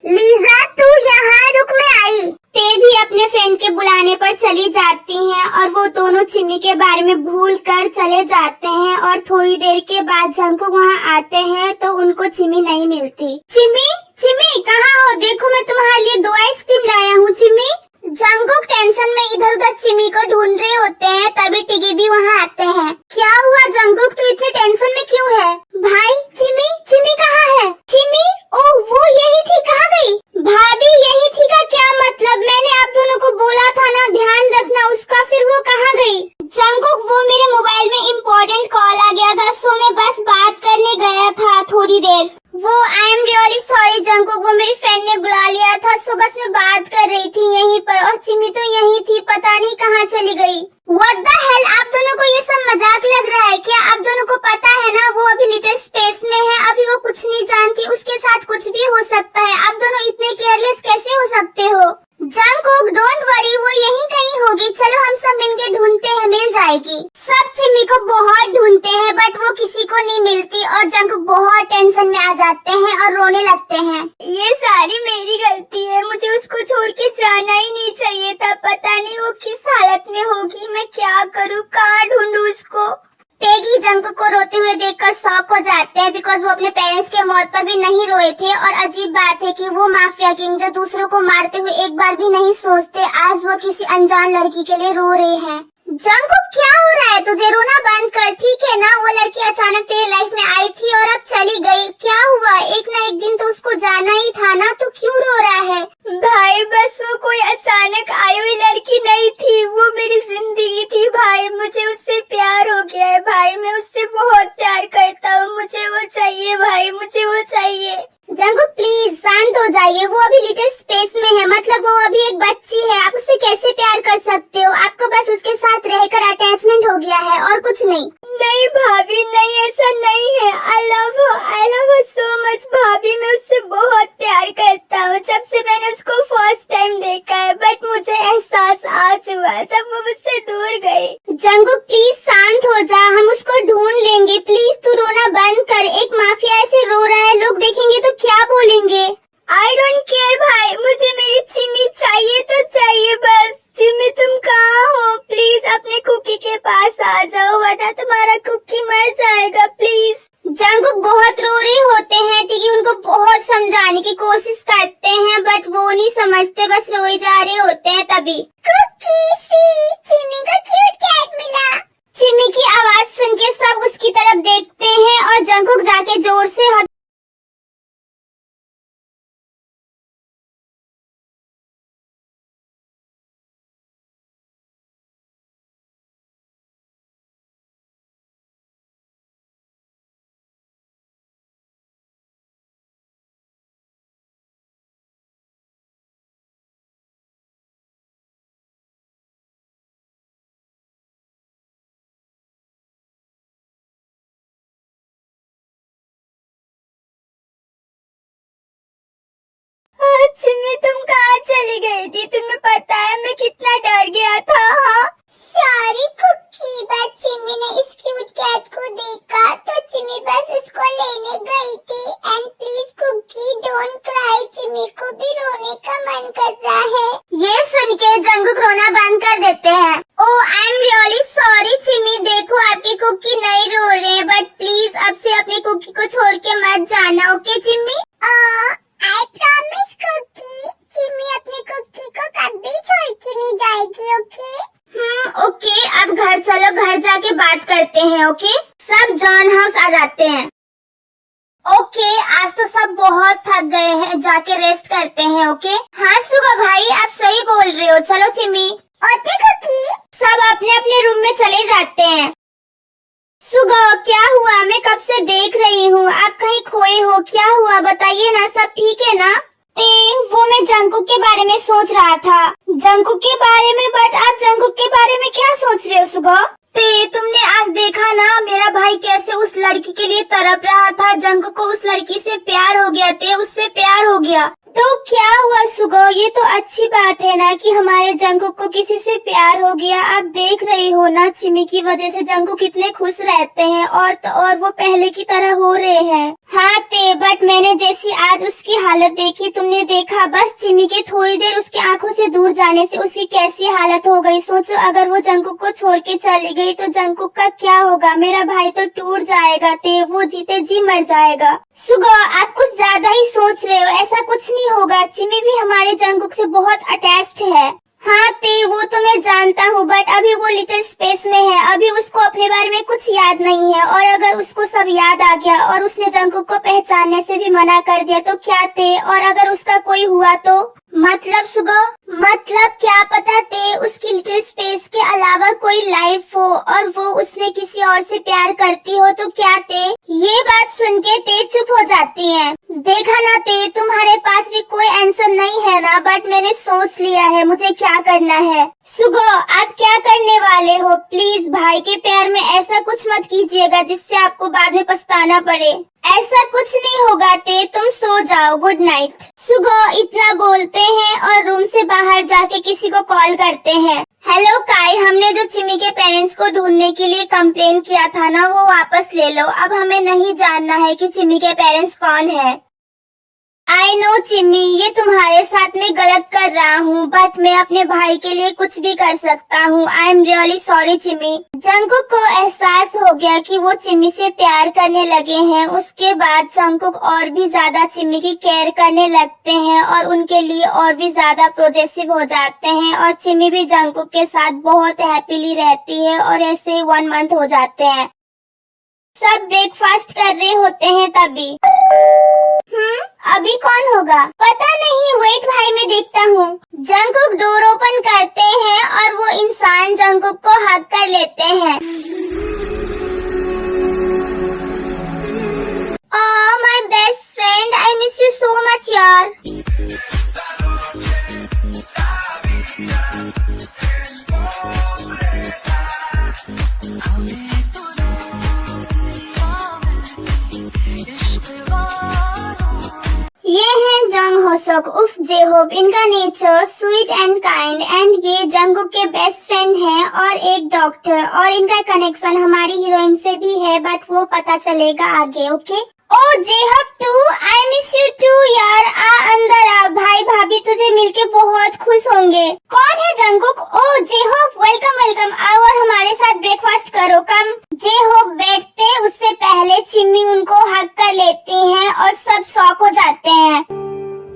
लीजा तू यहाँ रुक, मैं आई। ते भी अपने फ्रेंड के बुलाने पर चली जाती हैं और वो दोनों चिमी के बारे में भूल कर चले जाते हैं और थोड़ी देर के बाद जंगकुक वहाँ आते हैं तो उनको चिमी नहीं मिलती। चिमी चिमी कहाँ हो? देखो मैं तुम्हारे लिए 2 आइसक्रीम लाया हूँ। चिमी। जंगकुक टेंशन में इधर उधर चिमी को ढूंढ रहे होते हैं, तभी टिगी भी वहाँ आते हैं। क्या हुआ जंगकुक, तू इतने टेंशन में क्यों है? भाई चिमी, चिमी कहाँ है? चिमी, ओह वो यही थी, कहाँ गई? भाभी यही थी का क्या मतलब? मैंने आप दोनों को बोला था ना ध्यान रखना उसका, फिर वो कहाँ गई? जंगकुक वो मेरे मोबाइल में इम्पोर्टेंट कॉल आ गया था, सो मैं बस बात करने गया था थोड़ी देर। वो I am really sorry Jungkook, वो मेरी फ्रेंड ने बुला लिया था, सो बस मैं बात कर रही थी यहीं पर और चिमी तो यहीं थी, पता नहीं कहाँ चली गई। What the hell, आप दोनों को ये सब मजाक लग रहा है क्या? आप दोनों को पता है ना वो अभी लिटिल स्पेस में है, अभी वो कुछ नहीं जानती, उसके साथ कुछ भी हो सकता है। आप दोनों इतने केयरलेस कैसे हो सकते हो? जंगकुक डोंट वरी, वो यहीं कहीं होगी, चलो हम सब मिलके ढूंढते हैं, मिल जाएगी। सब चिमी को बहुत ढूंढते हैं बट वो किसी को नहीं मिलती और जंगकुक बहुत टेंशन में आ जाते हैं और रोने लगते हैं। ये सारी मेरी गलती है, मुझे उसको छोड़ के जाना ही नहीं चाहिए था, पता नहीं वो किस हालत में होगी, मैं क्या करूँ, कहाँ ढूंढूं उसको। तेगी जंगकुक को रोते हुए देखकर शॉक हो जाते हैं बिकॉज वो अपने पेरेंट्स के मौत पर भी नहीं रोए थे और अजीब बात है कि वो माफिया किंग जो दूसरों को मारते हुए एक बार भी नहीं सोचते, आज वो किसी अनजान लड़की के लिए रो रहे हैं। जंगकुक क्या हो रहा है तुझे? रोना बंद कर, ठीक है ना? वो लड़की अचानक तेरे लाइफ में आई थी और अब चली गई, क्या हुआ? एक ना एक दिन तो उसको जाना ही था ना, तो क्यों रो रहा है? भाई बस वो कोई अचानक आई हुई लड़की नहीं थी, वो मेरी जिंदगी थी भाई, मुझे उससे प्यार हो गया है भाई, मैं उससे बहुत प्यार करता हूँ, मुझे वो चाहिए भाई, मुझे वो चाहिए। जंगकुक प्लीज शांत हो जाइए, वो अभी लिटिल स्पेस में है, मतलब वो अभी एक बच्ची है, आप उससे कैसे प्यार कर सकते हो? आपको बस उसके साथ रहकर अटैचमेंट हो गया है और कुछ नहीं। नहीं भाभी नहीं, ऐसा नहीं है, I love her so much भाभी, मैं उससे बहुत प्यार करता हूँ, जब से मैंने उसको फर्स्ट टाइम देखा है, बट मुझे एहसास आज हुआ जब वो मुझसे दूर गई। जंगकुक प्लीज शांत हो जा, हम उसको ढूंढ लेंगे, प्लीज तू रोना बंद कर, एक माफिया ऐसे रो रहा है, लोग देखेंगे तो क्या बोलेंगे? आई डोंट केयर भाई, मुझे मेरी चिमी चाहिए तो चाहिए बस। चिमी तुम कहाँ हो? प्लीज अपने कुकी के पास आ जाओ वरना तुम्हारा कुकी मर जाएगा प्लीज। जंगकुक बहुत रो रहे होते हैं, टिगी उनको बहुत समझाने की कोशिश करते हैं बट वो नहीं समझते, बस रोए जा रहे होते हैं। तभी कुकी सी, चिमी को क्यूट कैट मिला। चिमी की आवाज सुन के सब उसकी तरफ देखते हैं और जंगकुक जाके जोर से चिमी तुम कहाँ चली गई थी? तुम्हें पता है मैं कितना डर गया था। हाँ सॉरी कुकी, बट चिमी ने इस क्यूट कैट को देखा तो चिमी बस उसको लेने गई थी। And please Kookie don't cry, Chimmy को भी रोने का मन कर रहा है। ये सुन के जंगकुक रोना बंद कर देते हैं। ओह आई एम रियली सॉरी चिमी, देखो आपकी कुकी नहीं रो रहे बट प्लीज अब से अपनी कुकी को छोड़ के मत जाना, ओके चिमी? आई प्रॉमिस कुकी, चिमी अपनी कुकी को कभी छोड़ के नहीं जाएगी, ओके? ओके, अब घर चलो, घर जाके बात करते हैं, ओके? सब जॉन हाउस आ जाते हैं। ओके, आज तो सब बहुत थक गए हैं, जाके रेस्ट करते हैं, ओके? हाँ सुगा भाई आप सही बोल रहे हो, चलो चिमी। Okay cookie. सब अपने अपने रूम में चले जाते हैं। सुगा क्या हुआ? मैं कब से देख रही हूँ, आप कहीं खोए हो, क्या हुआ बताइए ना, सब ठीक है ना? वो मैं जंगकुक के बारे में सोच रहा था। जंगकुक के बारे में? बट आप जंगकुक के बारे में क्या सोच रहे हो सुगा? तुमने आज देखा ना मेरा भाई कैसे उस लड़की के लिए तड़प रहा था, जंगकुक को उस लड़की से प्यार हो गया, उससे प्यार हो गया। तो क्या हुआ सुगो, ये तो अच्छी बात है ना कि हमारे जंगकुक को किसी से प्यार हो गया। आप देख रही हो ना चिमी की वजह से जंगकुक कितने खुश रहते हैं और वो पहले की तरह हो रहे हैं। हाँ ते, बट मैंने जैसी आज उसकी हालत देखी, तुमने देखा बस चिमी के थोड़ी देर उसकी आंखों से दूर जाने से उसकी कैसी हालत हो गई। सोचो अगर वो जंगकुक को छोड़ के चली गई तो जंगकुक का क्या होगा। मेरा भाई तो टूट जाएगा ते, वो जीते जी मर जाएगा। सुगो आप कुछ ज्यादा ही सोच रहे हो, ऐसा कुछ नहीं होगा। चिमी भी हमारे जंगकुक से बहुत अटैच्ड है। हाँ ते, वो तो मैं जानता हूँ, बट अभी वो लिटिल स्पेस में है, अभी उसको अपने बारे में कुछ याद नहीं है। और अगर उसको सब याद आ गया और उसने जंगकुक को पहचानने से भी मना कर दिया तो क्या ते, और अगर उसका कोई हुआ तो मतलब सुगो, मतलब क्या पता ते उसकी लिटिल स्पेस के अलावा कोई लाइफ हो और वो उसमें किसी और से प्यार करती हो तो क्या ते। ये बात सुन के ते चुप हो जाती है। देखा ना ते, तुम्हारे पास भी कोई आंसर नहीं है ना, बट मैंने सोच लिया है मुझे क्या करना है। सुगो आप क्या करने वाले हो, प्लीज भाई के प्यार में ऐसा कुछ मत कीजिएगा जिससे आपको बाद में पछताना पड़े। ऐसा कुछ नहीं होगा ते, तुम सो जाओ, गुड नाइट। सुगो इतना बोलते हैं और रूम से बाहर जाके किसी को कॉल करते हैं। हेलो काई, हमने जो चिमी के पेरेंट्स को ढूंढने के लिए कंप्लेन किया था ना, वो वापस ले लो। अब हमें नहीं जानना है कि चिमी के पेरेंट्स कौन है। आई नो चिमी, ये तुम्हारे साथ में गलत कर रहा हूँ, बट मैं अपने भाई के लिए कुछ भी कर सकता हूँ। I am really sorry Chimmy. Jungkook को एहसास हो गया कि वो चिमी से प्यार करने लगे हैं। उसके बाद जंगकुक और भी ज्यादा चिमी की केयर करने लगते हैं और उनके लिए और भी ज्यादा पॉजेसिव हो जाते हैं। और चिमी भी जंगकुक के साथ बहुत हैप्पीली रहती है और ऐसे ही 1 मंथ हो जाते हैं। सब ब्रेकफास्ट कर रहे होते हैं तभी अभी कौन होगा पता नहीं, वेट भाई मैं देखता हूँ। जंगकुक डोर ओपन करते हैं और वो इंसान जंगकुक को हग कर लेते हैं। Oh my best friend, I miss you so much यार। ये हैं जंग होसोक उफ जेहोब, इनका nature sweet and kind and ये जंगकुक के बेस्ट फ्रेंड हैं और एक डॉक्टर, और इनका कनेक्शन हमारी हीरोइन से भी है, बट वो पता चलेगा आगे। ओके ओ जेहोब तू, आई मिस यू टू यार। आ अंदर आ, भाई भाभी तुझे मिलके बहुत खुश होंगे। कौन है जंगकुक? ओ जेहोब वेलकम वेलकम, आओ और हमारे साथ ब्रेकफास्ट करो, कम। जेहोब बैठते उससे पहले चिमी उनको हग कर लेती हैं और सब शॉक हो जाते हैं।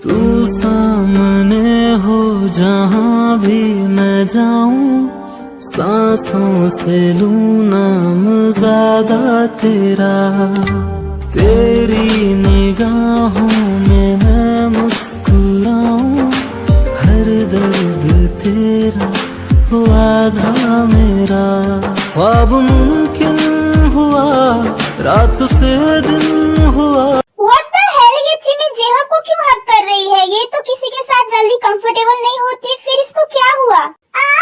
तू सामने हो जहाँ भी मैं जाऊं, सांसों से लूं नाम ज्यादा तेरा, तेरी निगाहों में मैं मुस्कुराऊं, हर दर्द तेरा हो आधा मेरा, ख्वाब मुमकिन हुआ रात से दिन हुआ। What the hell, ये चिमी जेहोब को क्यों हग कर रही है? ये तो किसी के साथ जल्दी कंफर्टेबल नहीं होती, फिर इसको क्या हुआ?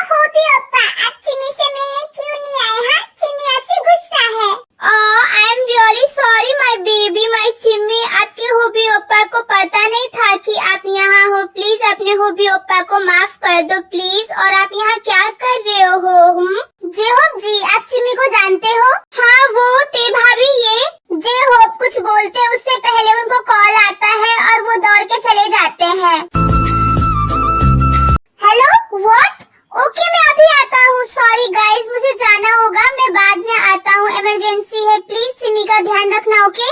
होबी ओप्पा, आप चिमी से मिलने क्यों नहीं आए? हाँ चिमी आपसे गुस्सा है। I am really sorry my baby, my Chimmy. आपके होबी ओप्पा को पता नहीं था कि आप यहाँ हो, प्लीज अपने होबी ओप्पा को माफ कर दो प्लीज। और आप यहाँ क्या कर रहे हो? जेहोब जी आप चिमी को जानते हो? हाँ वो ते भाभी ये। जेहोब कुछ बोलते उससे पहले उनको कॉल आता है और वो दौड़ के चले जाते हैं। Hello what? ओके मैं अभी आता हूँ, सॉरी गाइस मुझे जाना होगा, मैं बाद में आता हूँ, इमरजेंसी है, प्लीज चिमी का ध्यान रखना। ओके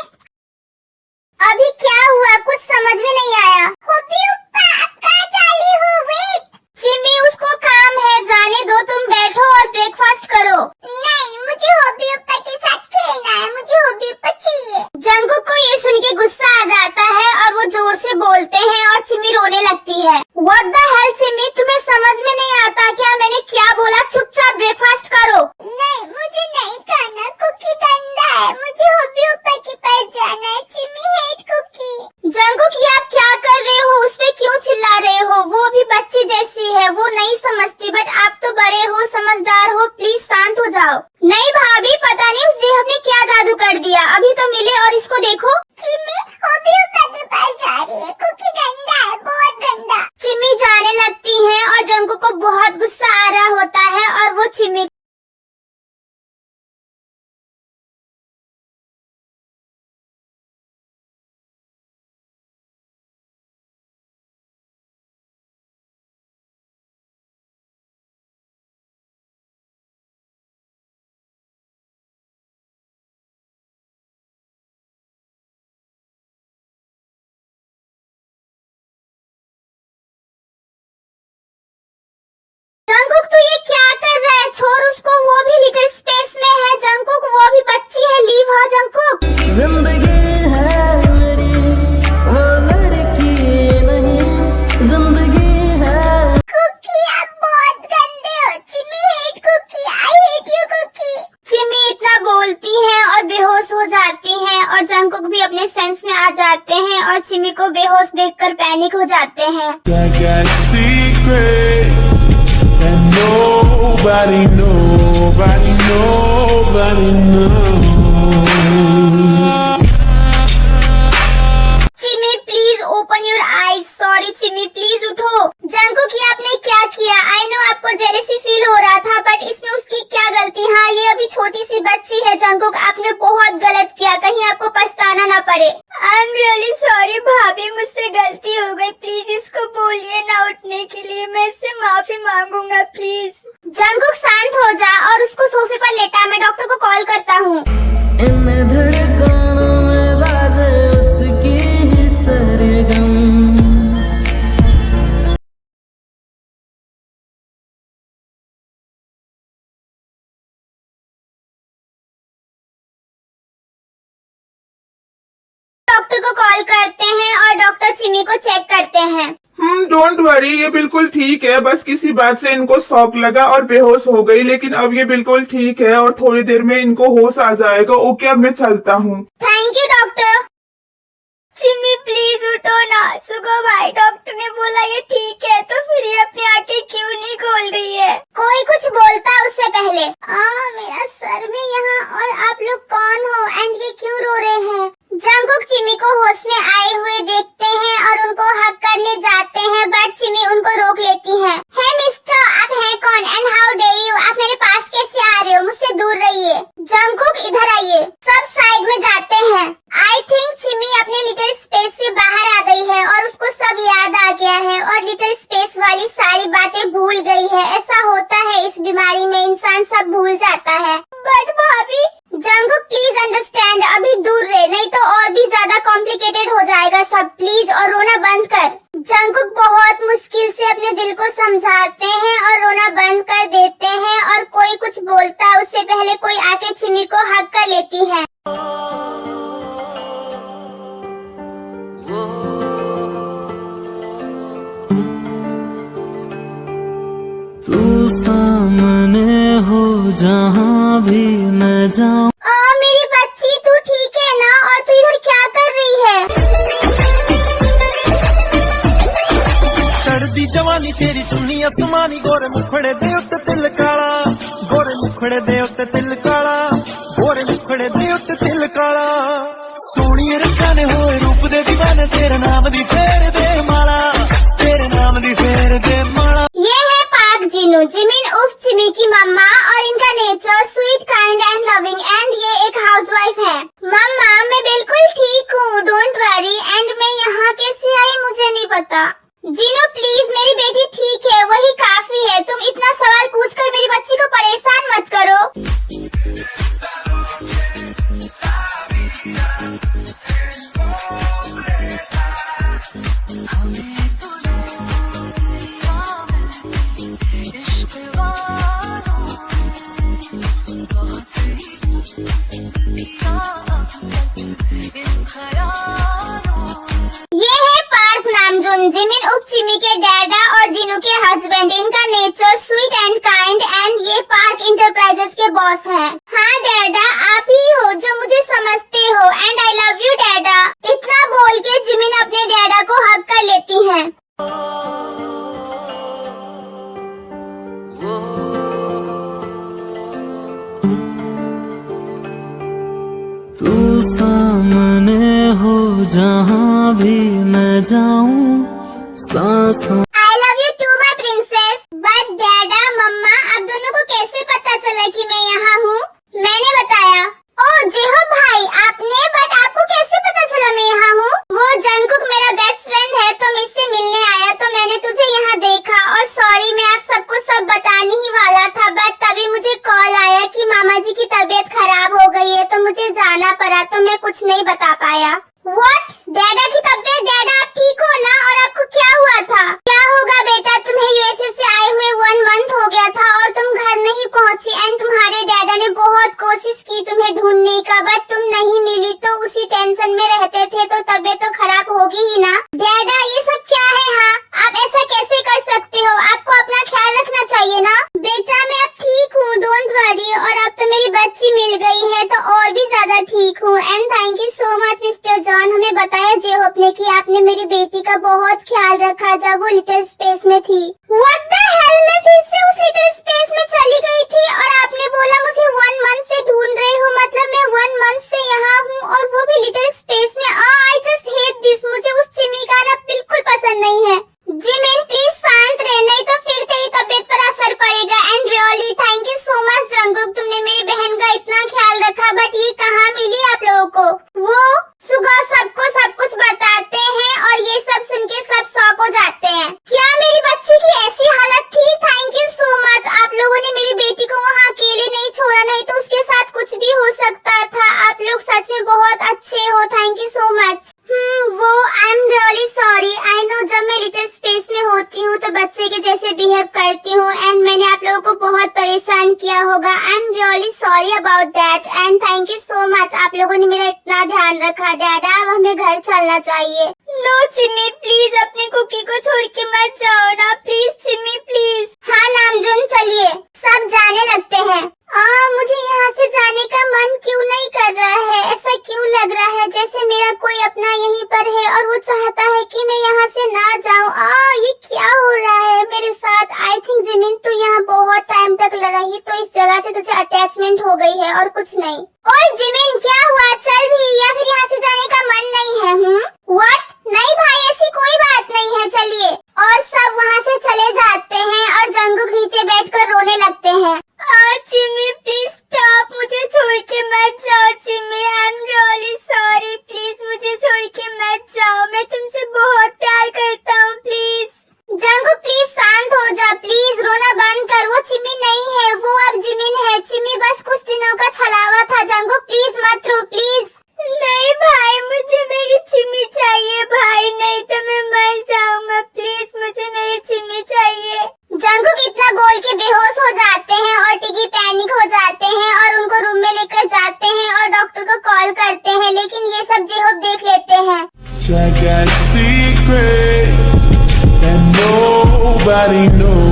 अभी क्या हुआ, कुछ समझ में नहीं आया। होबी ओप्पा आप कहाँ जा रही हो? वेट चिमी उसको काम है, जाने दो, तुम बैठो और ब्रेकफास्ट करो। नहीं मुझे होबी ओप्पा के साथ खेलना है, मुझे होबी ओप्पा चाहिए। जंगकुक को ये सुन के गुस्सा आ जाता है और वो जोर से बोलते हैं और चिमी रोने लगती है। What the hell चिमी, तुम्हें समझ में नहीं आता क्या मैंने क्या बोला? चुपचाप ब्रेकफास्ट करो। नहीं मुझे नहीं खाना, कुकी गंदा है, मुझे होबी ओप्पा के पास जाना है, चिमी हेट कुकी। जंगकुक ये आप क्या कर रहे हो? उस पे क्यों चिल्ला रहे हो? वो भी बच्ची जैसी है, वो नहीं समझती, बट आप तो बड़े हो समझदार हो, प्लीज शांत हो जाओ। नहीं भाभी, पता नहीं उस जेहब ने क्या जादू कर दिया। अभी तो मिले और इसको देखो। चिम्मी के पास जा रही है। कुकी गंदा है, बहुत गंदा। चिम्मी जाने लगती है और जंगकुक को बहुत गुस्सा आ रहा होता है और वो चिम्मी जंगकुक तू ये क्या कर रहा है? छोड़ उसको, वो भी लिटिल स्पेस में है। जंगकुक वो भी बच्ची है, लीव हो जंगकुक। जिंदगी है मेरी वो लड़की नहीं, जिंदगी है। कुकी आप बहुत गंदे हो। Chimmy hate Kookie, I hate you Kookie. Chimmy इतना बोलती है और बेहोश हो जाती है और जंगकुक भी अपने सेंस में आ जाते हैं और चिम्मी को बेहोश देखकर पैनिक हो जाते हैं। I got a secret that nobody knows. Chimmy please open your eyes. Sorry Chimmy, please उठो। जंगकुक ये आपने क्या किया? आई नो आपको जेलसी फील हो रहा था, बट इसमें उसकी क्या गलती? हाँ, ये अभी छोटी सी बच्ची है। जंगकुक आपने बहुत गलत किया, कहीं आपको पछताना ना पड़े। आई एम रियली सॉरी भाभी, मुझसे गलती हो गई। प्लीज इसको बोलिए ना उठने के लिए, मैं इससे माफी मांगूंगा प्लीज। जंगकुक शांत हो जा और उसको सोफे पर लेटा। मैं डॉक्टर को कॉल करता हूँ। इन धड़कनों में बाजे उसकी ही सरगम। डॉक्टर को कॉल करते हैं और डॉक्टर चिम्मी को चेक करते हैं। डोंट वरी, ये बिल्कुल ठीक है। बस किसी बात से इनको शॉक लगा और बेहोश हो गई, लेकिन अब ये बिल्कुल ठीक है और थोड़ी देर में इनको होश आ जाएगा। ओके, अब मैं चलता हूँ। Thank you doctor. Chimmy please उठो ना। सुगो भाई, डॉक्टर ने बोला ये ठीक है, तो फिर ये अपनी आंखें क्यों नहीं खोल रही है? कोई कुछ बोलता उससे पहले। मेरा सर में यहाँ, और आप लोग कौन हो एंड ये क्यों रो रहे हैं? जंगकुक चिम्मी को होश में आए हुए देखते हैं और उनको हग करने जाते हैं, बट चिम्मी उनको रोक लेती है। हे मिस्टर, आप हैं कौन एंड हाउ डे यू? आप मेरे पास कैसे आ रहे हो? मुझसे दूर रहिए। जंगकुक इधर आइए। सब साइड में जाते हैं। आई थिंक चिम्मी अपने लिटिल स्पेस से बाहर आ गई है और उसको सब याद आ गया है और लिटिल स्पेस वाली सारी बातें भूल गई है। ऐसा होता है इस बीमारी में, इंसान सब भूल जाता है। बट भाभी, जंगकुक प्लीज अंडरस्टैंड, अभी दूर रहे, नहीं तो और भी ज्यादा कॉम्प्लिकेटेड हो जाएगा सब। प्लीज, और रोना बंद कर। जंगकुक बहुत मुश्किल से अपने दिल को समझाते हैं और रोना बंद कर देते हैं और कोई कुछ बोलता उससे पहले कोई आके चिम्मी को हग कर लेती है। तू सामने हो जहाँ भी मैं जाऊँ। मेरी बच्ची, तू ठीक है ना? और तू इधर क्या कर रही है? चढ़दी जवानी तेरी चुन्नी आसमानी, गोरे मुखड़े दे उत्ते तिल काला, गोरे मुखड़े दे उत्ते तिल काला, गोरे मुखड़े दे उत्ते तिल काला। सोहणिए रंगां ने होए रूप दे दीवाने, तेरे नाम दी फेर दे माला, तेरे नाम दी फेर दे माला। ये है पाक जिनू, जिमिन उर्फ चिम्मी की मम्मा, और इनका nature sweet, kind and loving, and ये एक हाउसवाइफ है। मम्मा, मैं बिल्कुल ठीक हूँ, डोंट वरी। एंड मैं यहाँ कैसे आई मुझे नहीं पता। जिनू प्लीज, मेरी बेटी ठीक है, वही काफी है। तुम इतना सवाल पूछकर मेरी बच्ची को परेशान मत करो। ये है पार्क नामजून, जिमिन उप चिम्मी के डैडा और जिनू के हस्बैंड। इनका nature sweet and kind, and ये पार्क इंटरप्राइजेस के बॉस हैं। हाँ डैडा, आप ही हो जो मुझे समझते हो, एंड आई लव यू डैडा। इतना बोल के जिमिन अपने डैडा को हग कर लेती है। जहाँ भी मैं जाऊं सांसों I love you too, my princess. But डैडा मम्मा आप दोनों को कैसे पता चला कि मैं यहाँ हूँ? मैंने बताया। ओह जेहो भाई आपने, बट आपको कैसे पता चला मैं यहाँ हूँ? वो जंगकुक मेरा बेस्ट फ्रेंड है तो मुझसे मिलने आया तो मैंने तुझे यहाँ देखा। और सॉरी मैं आप सबको सब बताने ही वाला था, बट तभी मुझे कॉल आया कि मामा जी की तबीयत खराब हो गई है तो मुझे जाना पड़ा, तो मैं कुछ नहीं बता पाया। What? डैडा की तबीयत? डैडा आप ठीक हो ना? और आपको क्या हुआ था? क्या होगा बेटा, तुम्हें यूएसए से आए हुए 1 मंथ हो गया था और तुम घर नहीं पहुंची एंड तुम्हारे डैडा ने बहुत कोशिश की तुम्हें ढूंढने का, बट तुम नहीं मिली तो उसी टेंशन में रहते थे तो तबीयत तो खराब होगी ही ना। डैडा ये सब क्या है? हाँ आप ऐसा कैसे कर सकते हो? आपको अपना ख्याल रखना चाहिए ना। बेटा मैं अब ठीक हूँ, डोंट वरी, और अब तो मेरी बच्ची मिल गई है तो और भी ज्यादा ठीक हूँ। And thank you so much mister John, हमें बताया जेहोप ने कि आपने मेरी बेटी का बहुत ख्याल रखा जब वो लिटिल स्पेस में थी। What the hell, मैं फिर से उस लिटिल स्पेस में चली गई थी और आपने बोला मुझे 1 मंथ से ढूंढ रहे हो, मतलब मैं 1 मंथ से यहाँ हूँ और वो भी लिटिल स्पेस में। आई जस्ट हेट दिस, मुझे उस चिमी का ना बिल्कुल पसंद नहीं है। जिमिन प्लीज शांत रहे, नहीं तो फिर तेरी तबीयत पर असर पड़ेगा। And really thank you so much Jungkook, तुमने मेरी बहन का इतना ख्याल रखा, बट ये कहाँ मिली आप लोगों को? वो सुबह सबको सब कुछ बताते हैं और ये सब सुन के सब शॉक हो जाते हैं। क्या मेरी बच्ची की ऐसी हालत थी? थैंक यू सो मच, आप लोगों ने मेरी बेटी को वहाँ अकेले नहीं छोड़ा, नहीं तो उसके साथ कुछ भी हो सकता था। आप लोग सच में बहुत अच्छे हो, थैंक यू सो मच। वो I am really sorry, I know जब मैं लिटिल स्पेस में होती हूँ तो बच्चे के जैसे बिहेव करती हूँ एंड मैंने आप लोगों को बहुत परेशान किया होगा। आई am really sorry about that and thank you so much, आप लोगों ने मेरा इतना ध्यान रखा। डैडा अब हमें घर चलना चाहिए। नो चिमी प्लीज अपनी कुकी को छोड़ के मत जाओ ना, प्लीज चिमी प्लीज। हाँ नामजुन चलिए, सब जाने लगते हैं। मुझे यहाँ से जाने का मन क्यों नहीं कर रहा है? ऐसा क्यों लग रहा है जैसे मेरा कोई अपना यहीं पर है और वो चाहता है कि मैं यहाँ से ना जाऊँ। ये क्या हो रहा है मेरे साथ? आई थिंक जिमिन तू यहाँ बहुत टाइम तक रही तो इस जगह से तुझे अटैचमेंट हो गई है और कुछ नहीं। ओए जिमिन क्या हुआ? चल भी, या फिर यहाँ से जाने का मन नहीं है? व्हाट? नहीं भाई ऐसी कोई बात नहीं है, चलिए। और सब वहाँ से चले जाते हैं और जंगकुक नीचे बैठकर रोने लगते हैं। चिमी प्लीज स्टॉप, मुझे छोड़ के मत जाओ Chimmy, I am really sorry, please मुझे छोड़ के मत जाओ, मैं तुमसे बहुत प्यार करता हूँ, प्लीज। जंगकुक प्लीज शांत हो जा, प्लीज रोना बंद कर, वो चिमी नहीं है, वो अब जिमिन है। चिमी बस कुछ दिनों का छलावा था। जंगकुक प्लीज मत रो प्लीज। नहीं भाई मुझे मेरी चिमी चाहिए भाई, नहीं तो मैं मर जाऊंगा, प्लीज मुझे मेरी चिमी चाहिए। जंगकुक इतना बोल के बेहोश हो जाते हैं और टिगी पैनिक हो जाते हैं और उनको रूम में लेकर जाते हैं और डॉक्टर को कॉल करते हैं, लेकिन ये सब जेहोप देख लेते हैं। I got secrets that nobody knows.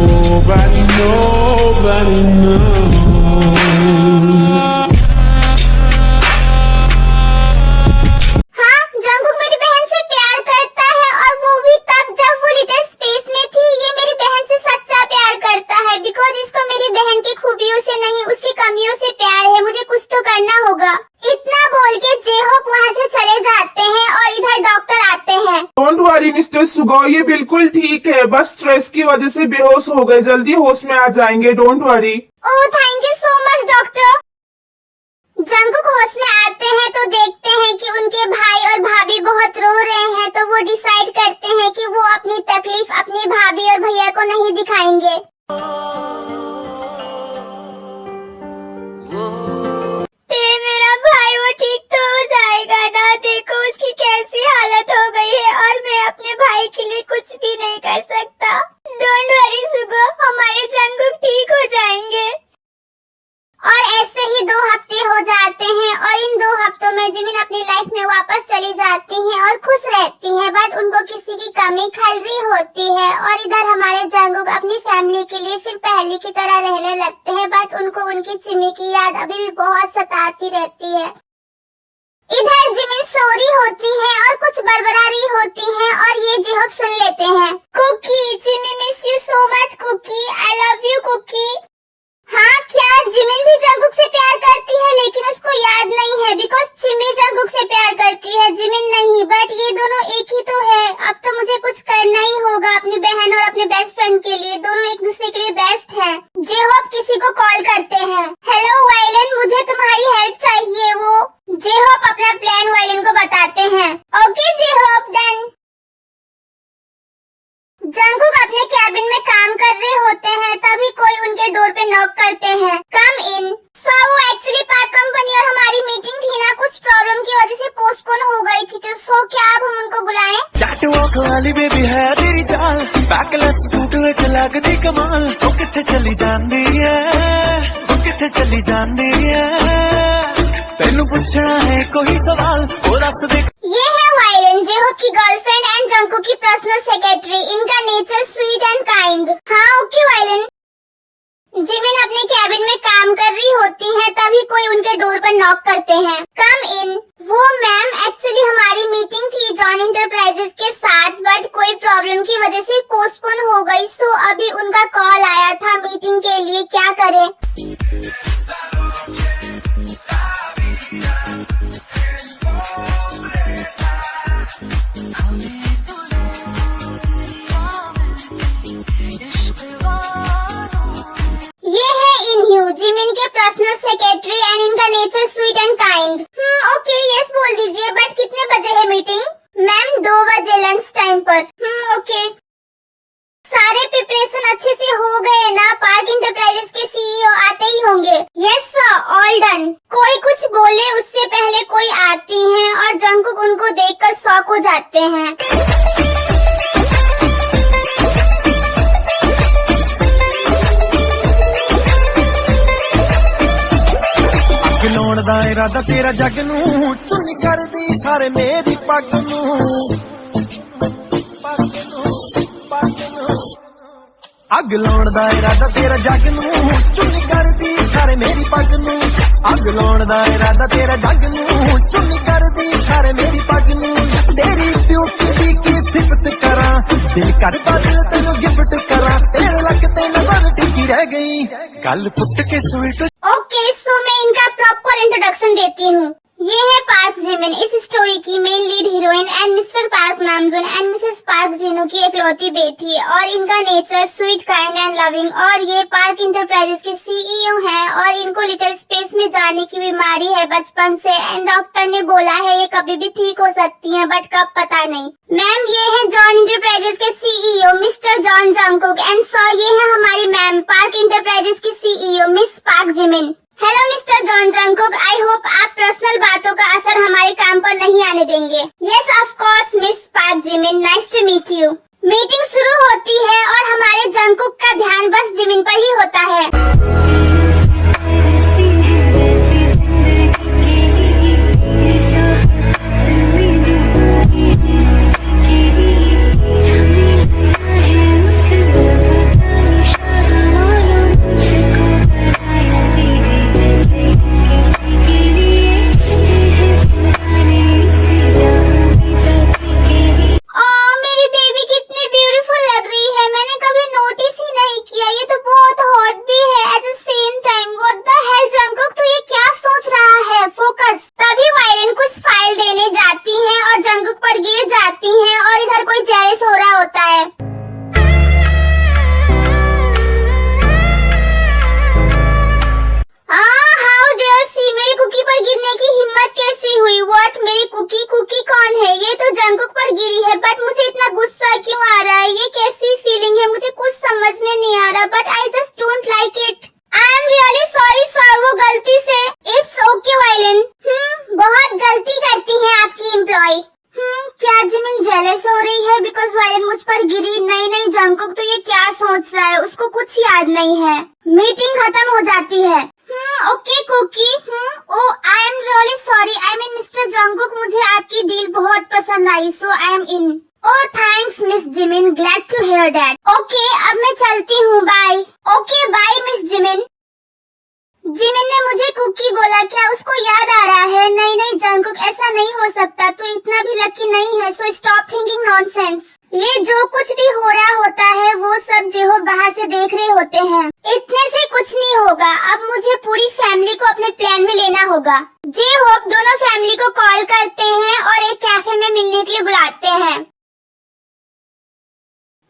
हाँ जंगकुक मेरी बहन से प्यार करता है और वो भी तब जब वो लिटिल स्पेस में थी। ये मेरी बहन से सच्चा प्यार करता है बिकॉज इसको मेरी बहन की खूबियों से नहीं उसकी कमियों से प्यार है। मुझे कुछ तो करना होगा। इतना बोल के जेहोप वहाँ से चले जाते हैं और इधर डॉक्टर आते हैं। डोंट वरी मिस्टर सुगो, ये बिल्कुल ठीक है, बस स्ट्रेस की वजह से बेहोश हो गए, जल्दी होश में आ जाएंगे, don't worry. Oh thank you so much doctor. Jungkook होश में आते हैं तो देखते हैं कि उनके भाई और भाभी बहुत रो रहे हैं, तो वो डिसाइड करते हैं कि वो अपनी तकलीफ अपनी भाभी और भैया को नहीं दिखाएंगे। मेरा भाई वो ठीक तो हो जाएगा ना? देखो उसकी कैसी हालत हो गई है और मैं अपने भाई के लिए कुछ भी नहीं कर सकता। डोंट वरी सुगो, हमारे जंगकुक ठीक हो जाएंगे। और ऐसे ही 2 हफ्ते हो जाते हैं और इन 2 हफ्तों में जिमिन अपनी लाइफ में वापस चली जाती हैं और खुश रहती हैं, बट उनको किसी की कमी खल रही होती है। और इधर हमारे जंगकुक अपनी फैमिली के लिए फिर पहले की तरह रहने लगते हैं, बट उनको उनकी चिमी की याद अभी भी बहुत सताती रहती है। इधर जिमिन सो रही होती है और कुछ बड़बड़ा रही होती है और ये जेहोप सुन लेते हैं। Kookie, Chimmy miss you so much Kookie, I love you Kookie. हाँ क्या जिमिन भी जंगकुक से प्यार करती है लेकिन उसको याद नहीं है बिकॉज चिमी जंगकुक से प्यार करती है, जिमिन नहीं। बट जे होप किसी को कॉल करते हैं। हेलो वायलिन, मुझे तुम्हारी हेल्प चाहिए। वो जे होप अपना प्लान वायलिन को बताते हैं। Okay J Hope, done. Jungkook अपने कैबिन में काम कर रहे होते हैं, तभी कोई उनके डोर पे नॉक करते हैं। कम इन। सो वो एक्चुअली पार्क कंपनी और हमारी मीटिंग थी ना, कुछ प्रॉब्लम की वजह से पोस्टपोन हो गई थी, तो सो क्या अब हम उनको बुलाएं? कैट वॉक वाली बेबी है तेरी चाल, बैकलेस सूट विच लगदी कमाल। ओ किथे चली जांदी है, ओ किथे चली जांदी है, तेनू पुछना है कोई सवाल, ओ दस दे। ये है वायलिन, जेहोप की गर्लफ्रेंड एंड जंगकुक की पर्सनल सेक्रेटरी। इनका नेचर स्वीट एंड काइंड। हाँ ओके वायलिन। जिमिन अपने कैबिन में काम कर रही होती हैं, तभी कोई उनके डोर पर नॉक करते हैं। कम इन। वो मैम एक्चुअली हमारी मीटिंग थी जॉन इंटरप्राइजेस के साथ, बट कोई प्रॉब्लम की वजह से पोस्टपोन हो गई, सो अभी उनका कॉल आया था मीटिंग के लिए, क्या करें? ये है इनह्यू, जिमिन के पर्सनल सेक्रेटरी एंड इनका nature sweet and kind. Okay yes बोल दीजिए, बट कितने बजे है मीटिंग? मैम 2 बजे लंच टाइम पर। ओके। सारे प्रिपरेशन अच्छे से हो गए ना? पार्क इंटरप्राइजेस के सीईओ आते ही होंगे। Yes sir, all done. कोई कुछ बोले उससे पहले कोई आती हैं और जंगकुक उनको देखकर शॉक हो जाते हैं। ਲਾਉਣ ਦਾ ਇਰਾਦਾ ਤੇਰਾ ਜੱਗ ਨੂੰ, ਚੁੰਨੀ ਕਰਦੀ ਸਾਰੇ ਮੇਰੀ ਪੱਗ ਨੂੰ, ਅੱਗ ਲਾਉਣ ਦਾ ਇਰਾਦਾ ਤੇਰਾ ਜੱਗ ਨੂੰ, ਚੁੰਨੀ ਕਰਦੀ ਸਾਰੇ ਮੇਰੀ ਪੱਗ ਨੂੰ, ਅੱਗ ਲਾਉਣ ਦਾ ਇਰਾਦਾ ਤੇਰਾ ਜੱਗ ਨੂੰ, ਚੁੰਨੀ ਕਰਦੀ ਸਾਰੇ ਮੇਰੀ ਪੱਗ ਨੂੰ। ਤੇਰੀ ਬਿਊਟੀ ਦੀ ਕੀ ਸਿਫਤ ਕਰਾਂ, ਦਿਲ ਕਰਦਾ ਦਿਲ ਤੈਨੂੰ ਗਿਫਟ ਕਰਾਂ, ਤੇਰੇ ਲੱਕ ਤੇ ਨਜ਼ਰ ਟਿਕੀ ਰਹਿ ਗਈ, ਕੱਲ ਪੁੱਟ के स्वीट। ओके सो मैं इनका प्रॉपर इंट्रोडक्शन देती हूँ। ये है पार्क जिमिन, इस स्टोरी की main lead heroine and Mr Park Namjoon and Mrs Park Jinu की इकलौती बेटी, और इनका nature sweet kind and loving. और ये पार्क इंटरप्राइजेस के सीईओ हैं और इनको लिटिल स्पेस में जाने की बीमारी है बचपन से, एंड डॉक्टर ने बोला है ये कभी भी ठीक हो सकती हैं, बट कब पता नहीं। मैम ये है जॉन इंटरप्राइजेस के CEO mister John Jungkook, and sir ये है हमारी मैम पार्क इंटरप्राइजेस की CEO miss Park Jimin. Hello mister John Jungkook, I hope आप पर्सनल बातों का असर हमारे काम पर नहीं आने देंगे। Yes of course miss Park Jimin, nice to meet you. Meeting शुरू होती है और हमारे जंगकुक का ध्यान बस जिमिन पर ही होता है। जंगकुक तो ये क्या सोच रहा है, उसको कुछ याद नहीं है। मीटिंग खत्म हो जाती है। Okay Kookie. Oh I am really sorry, I mean Mr Jungkook, मुझे आपकी डील बहुत पसंद आई, so I am in. Oh thanks Miss Jimin, glad to hear that. Okay अब मैं चलती हूँ, bye. Okay bye Miss Jimin. Jimin ने मुझे कुकी बोला, क्या उसको याद आ रहा है? नहीं नहीं जंगकुक, ऐसा नहीं हो सकता, तू इतना भी लकी नहीं है, सो स्टॉप थिंकिंग नॉनसेंस। ये जो कुछ भी हो रहा होता है वो सब जेहो बाहर से देख रहे होते हैं, इतने से कुछ नहीं होगा। अब मुझे पूरी फैमिली को अपने प्लान में लेना होगा। जेहोप दोनों फैमिली को कॉल करते हैं और एक कैफे में मिलने के लिए बुलाते हैं।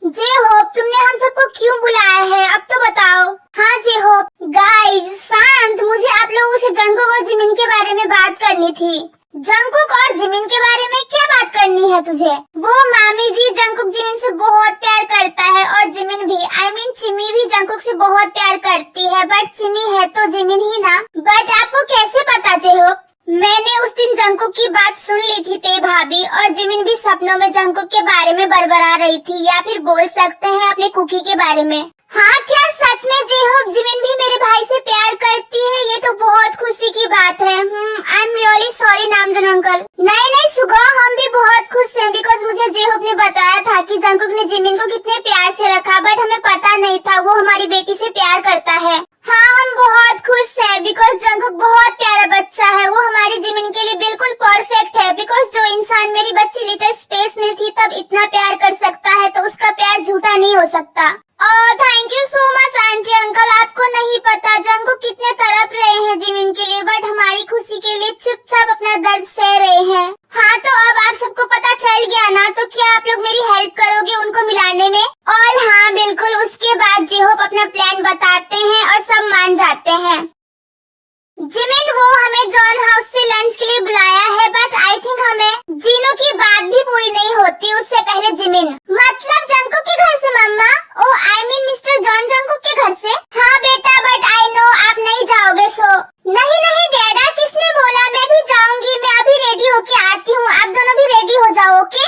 जे होप तुमने हम सबको क्यों बुलाया है, अब तो बताओ। हाँ जे होप। गाइस शांत, मुझे आप लोगों से जंकुक और जिमिन के बारे में बात करनी थी। जंकुक और जिमिन के बारे में क्या बात करनी है तुझे? वो मामी जी जंकुक जिमिन से बहुत प्यार करता है और जिमिन भी, I mean चिमी भी जंकुक से बहुत प्यार करती है, बट चिमी है तो जिमिन ही ना। बट आपको कैसे पता जे होप? मैंने उस दिन जंकुक की बात सुन ली थी ते भाभी, और जिमिन भी सपनों में जंकुक के बारे में बड़बड़ा रही थी, या फिर बोल सकते हैं अपने कुकी के बारे में। हाँ क्या सच में जे होप जिमिन भी मेरे भाई से प्यार करती है? ये तो बहुत खुशी की बात है। I am really sorry Namjoon uncle. नहीं सुगो, हम भी बहुत खुश हैं, बिकॉज मुझे जे होप ने बताया था कि जंकुक ने जिमिन को कितने प्यार से रखा, बट हमें पता नहीं था वो हमारी बेटी से प्यार करता है। हाँ हम बहुत खुश हैं, बिकॉज जंकुक बहुत प्यारा बच्चा है, वो हमारी जिमिन के लिए बिल्कुल परफेक्ट है। बिकॉज जो इंसान मेरी बच्ची लिटिल स्पेस में थी तब इतना प्यार कर सकता है, तो उसका प्यार झूठा नहीं हो सकता। Thank you so much aunty uncle. आपको नहीं पता जंकुक कितने तड़प रहे हैं जिमिन के लिए, बट हमारी खुशी के लिए चुपचाप अपना दर्द सह रहे हैं। हाँ तो अब आप सबको पता चल गया ना, तो क्या आप लोग मेरी हेल्प करोगे उनको मिलाने में? और हाँ बिल्कुल, उसके बाद जे होप अपना प्लान बताते हैं और सब मान जाते हैं। जिमिन वो हमें जॉन हाउस से लंच के लिए बुलाया है, बट आई थिंक हमें जीनू की बात भी पूरी नहीं होती उससे पहले जिमिन। मतलब जंकुक के घर से मम्मा? Oh I mean Mr Jeon Jungkook के घर से? हाँ बेटा, बट आई नो आप नहीं जाओगे सो। नहीं डैडा, किसने बोला? मैं भी जाऊंगी, मैं अभी रेडी होके आती हूँ, आप दोनों भी रेडी हो जाओ ओके?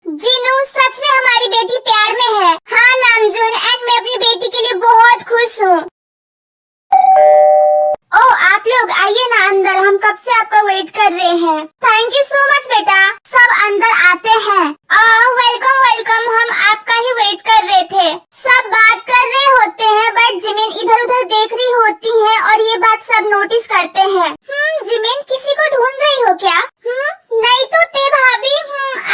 जीनू सच में हमारी बेटी प्यार में है। हाँ नामजून, एंड मैं अपनी बेटी के लिए बहुत खुश हूँ। ओ आप लोग आइए ना अंदर, हम कब से आपका वेट कर रहे हैं। थैंक यू सो मच बेटा। सब अंदर आते हैं। वेलकम, हम आपका ही वेट कर रहे थे। सब बात कर रहे होते हैं, बट जिमिन इधर उधर देख रही होती है और ये बात सब नोटिस करते हैं। जिमिन किसी को ढूंढ रही हो क्या? नहीं तो ते भाभी,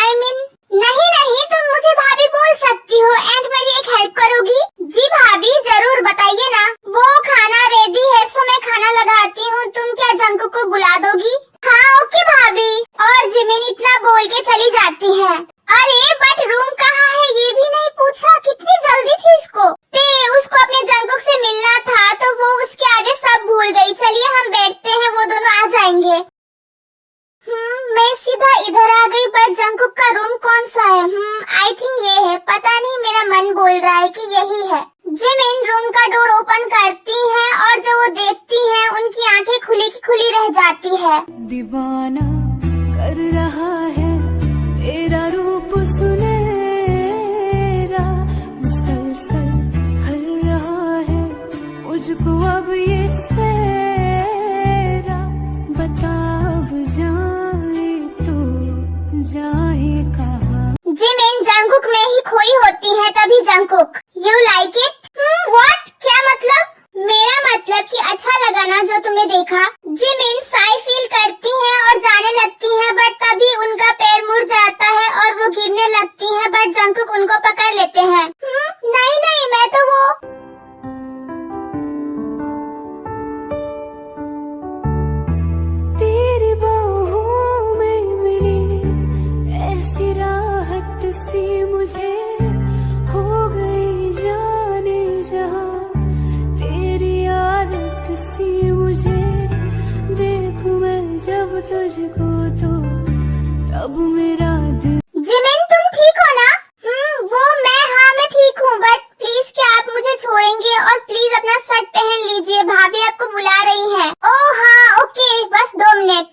आई मीन नहीं तुम मुझे भाभी बोल सकती हो, एंड मेरी एक हेल्प करोगी? जी भाभी जरूर, बताइए ना। वो खाना रेडी है, सो मैं खाना लगाती हूँ, तुम क्या जंकुक को बुला दोगी? हाँ ओके भाभी। और जिमिन इतना बोल के चली जाती है। अरे बट रूम कहाँ है ये भी नहीं पूछा, कितनी जल्दी थी इसको? उसको अपने जंकुक से मिलना था, तो वो उसके आगे सब भूल गई। चलिए हम बैठते हैं, वो दोनों आ जाएंगे। मैं सीधा इधर आ गई, पर जंकुक का रूम कौन सा है? आई थिंक ये है, पता नहीं, मेरा मन बोल रहा है कि यही है। जिमिन रूम का डोर ओपन करती है और जो वो देखती है उनकी आंखें खुली की खुली रह जाती है। दीवाना कर रहा है तेरा रूप सुनहरा, मुसलसल हल रहा है मुझको अब ये सेरा, बता अब जाए तो जाए कहाँ। जिमिन जंकुक में ही खोई होती है, तभी Jungkook you like it? What? क्या मतलब? मेरा मतलब कि अच्छा लगा ना जो तुमने देखा? जिमिन साई फील करती हैं और जाने लगती हैं, बट तभी उनका पैर मुड़ जाता है और वो गिरने लगती हैं, बट जंकुक उनको पकड़ लेते हैं। नहीं मैं तो वो तेरी बाहों में मिली ऐसी राहत सी मुझे हो गई जाने जहाँ, तेरी आदत सी मुझे देखूं मैं जब तुझको तो तब मेरा दिल। जिमिन तुम ठीक हो ना? वो मैं ठीक हूँ, बट प्लीज क्या आप मुझे छोड़ेंगे? और प्लीज अपना शर्ट पहन लीजिए, भाभी आपको बुला रही है। ओह हाँ ओके, बस 2 मिनट।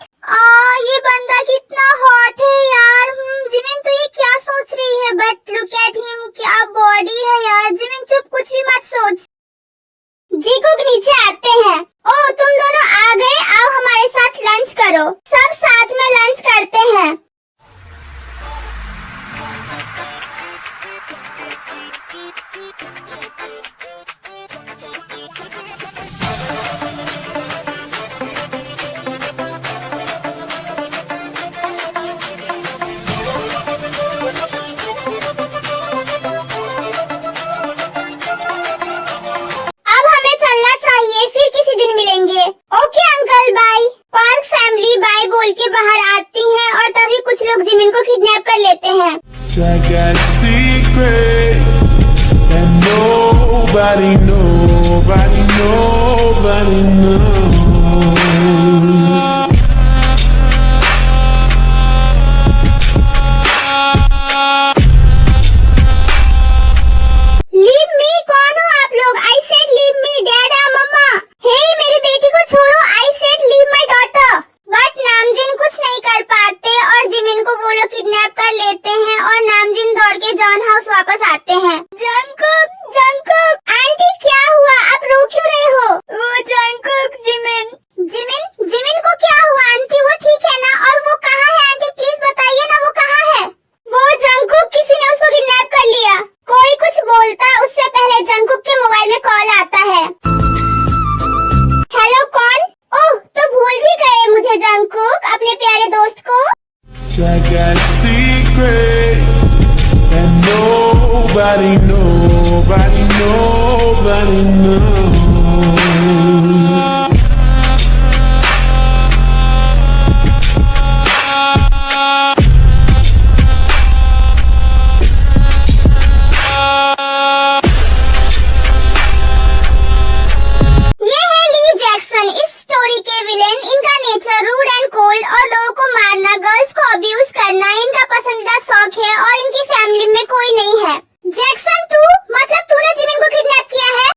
ये बंदा कितना हॉट है यार। जिमिन तो ये क्या सोच रही है? बट लुक एट हिम, क्या बॉडी है यार। जिमिन चुप, कुछ भी मत सोच। जीकुक नीचे आते हैं। ओह तुम दोनों आ गए, आओ हमारे साथ लंच करो। सब साथ में लंच करते हैं। Okay uncle bye. Park family bye बोल के बाहर आती हैं और तभी nobody, nobody, nobody knows. Leave me, कौन हो आप लोग? आई सेड लीव मी, डैडा मम्मा। हे मेरी बेटी को छोड़ो, I said leave my daughter. But Namjoon कुछ नहीं कर पाते और जिमिन को वो लोग किडनैप कर लेते हैं और नामजिन दौड़ के जॉन हाउस वापस आते हैं। जंगकुक, जंगकुक, आंटी क्या हुआ? आप रो क्यों रहे हो? वो जंगकुक, जिमिन, जिमिन, जिमिन को क्या हुआ आंटी? वो ठीक है ना? और वो कहाँ है आंटी? प्लीज बताइए ना, वो कहाँ है? वो जंगकुक, किसी ने उसको किडनैप कर लिया। कोई कुछ बोलता उससे पहले जंगकुक के मोबाइल में कॉल आता है। हेलो, कौन? ओह, तो भूल भी गए मुझे जंगकुक, अपने प्यारे दोस्त को। I got secrets that nobody, nobody, nobody knows. ये है ली जैक्सन, इस स्टोरी के विलेन। इनका नेचर रूड एंड कोल्ड और लोगों को मारना, गर्ल्स को अब्यूज करना इनका पसंदीदा शौक है और इनकी फैमिली में कोई नहीं है। जैक्सन, तू मतलब तूने जिमिन को किडनैप किया है?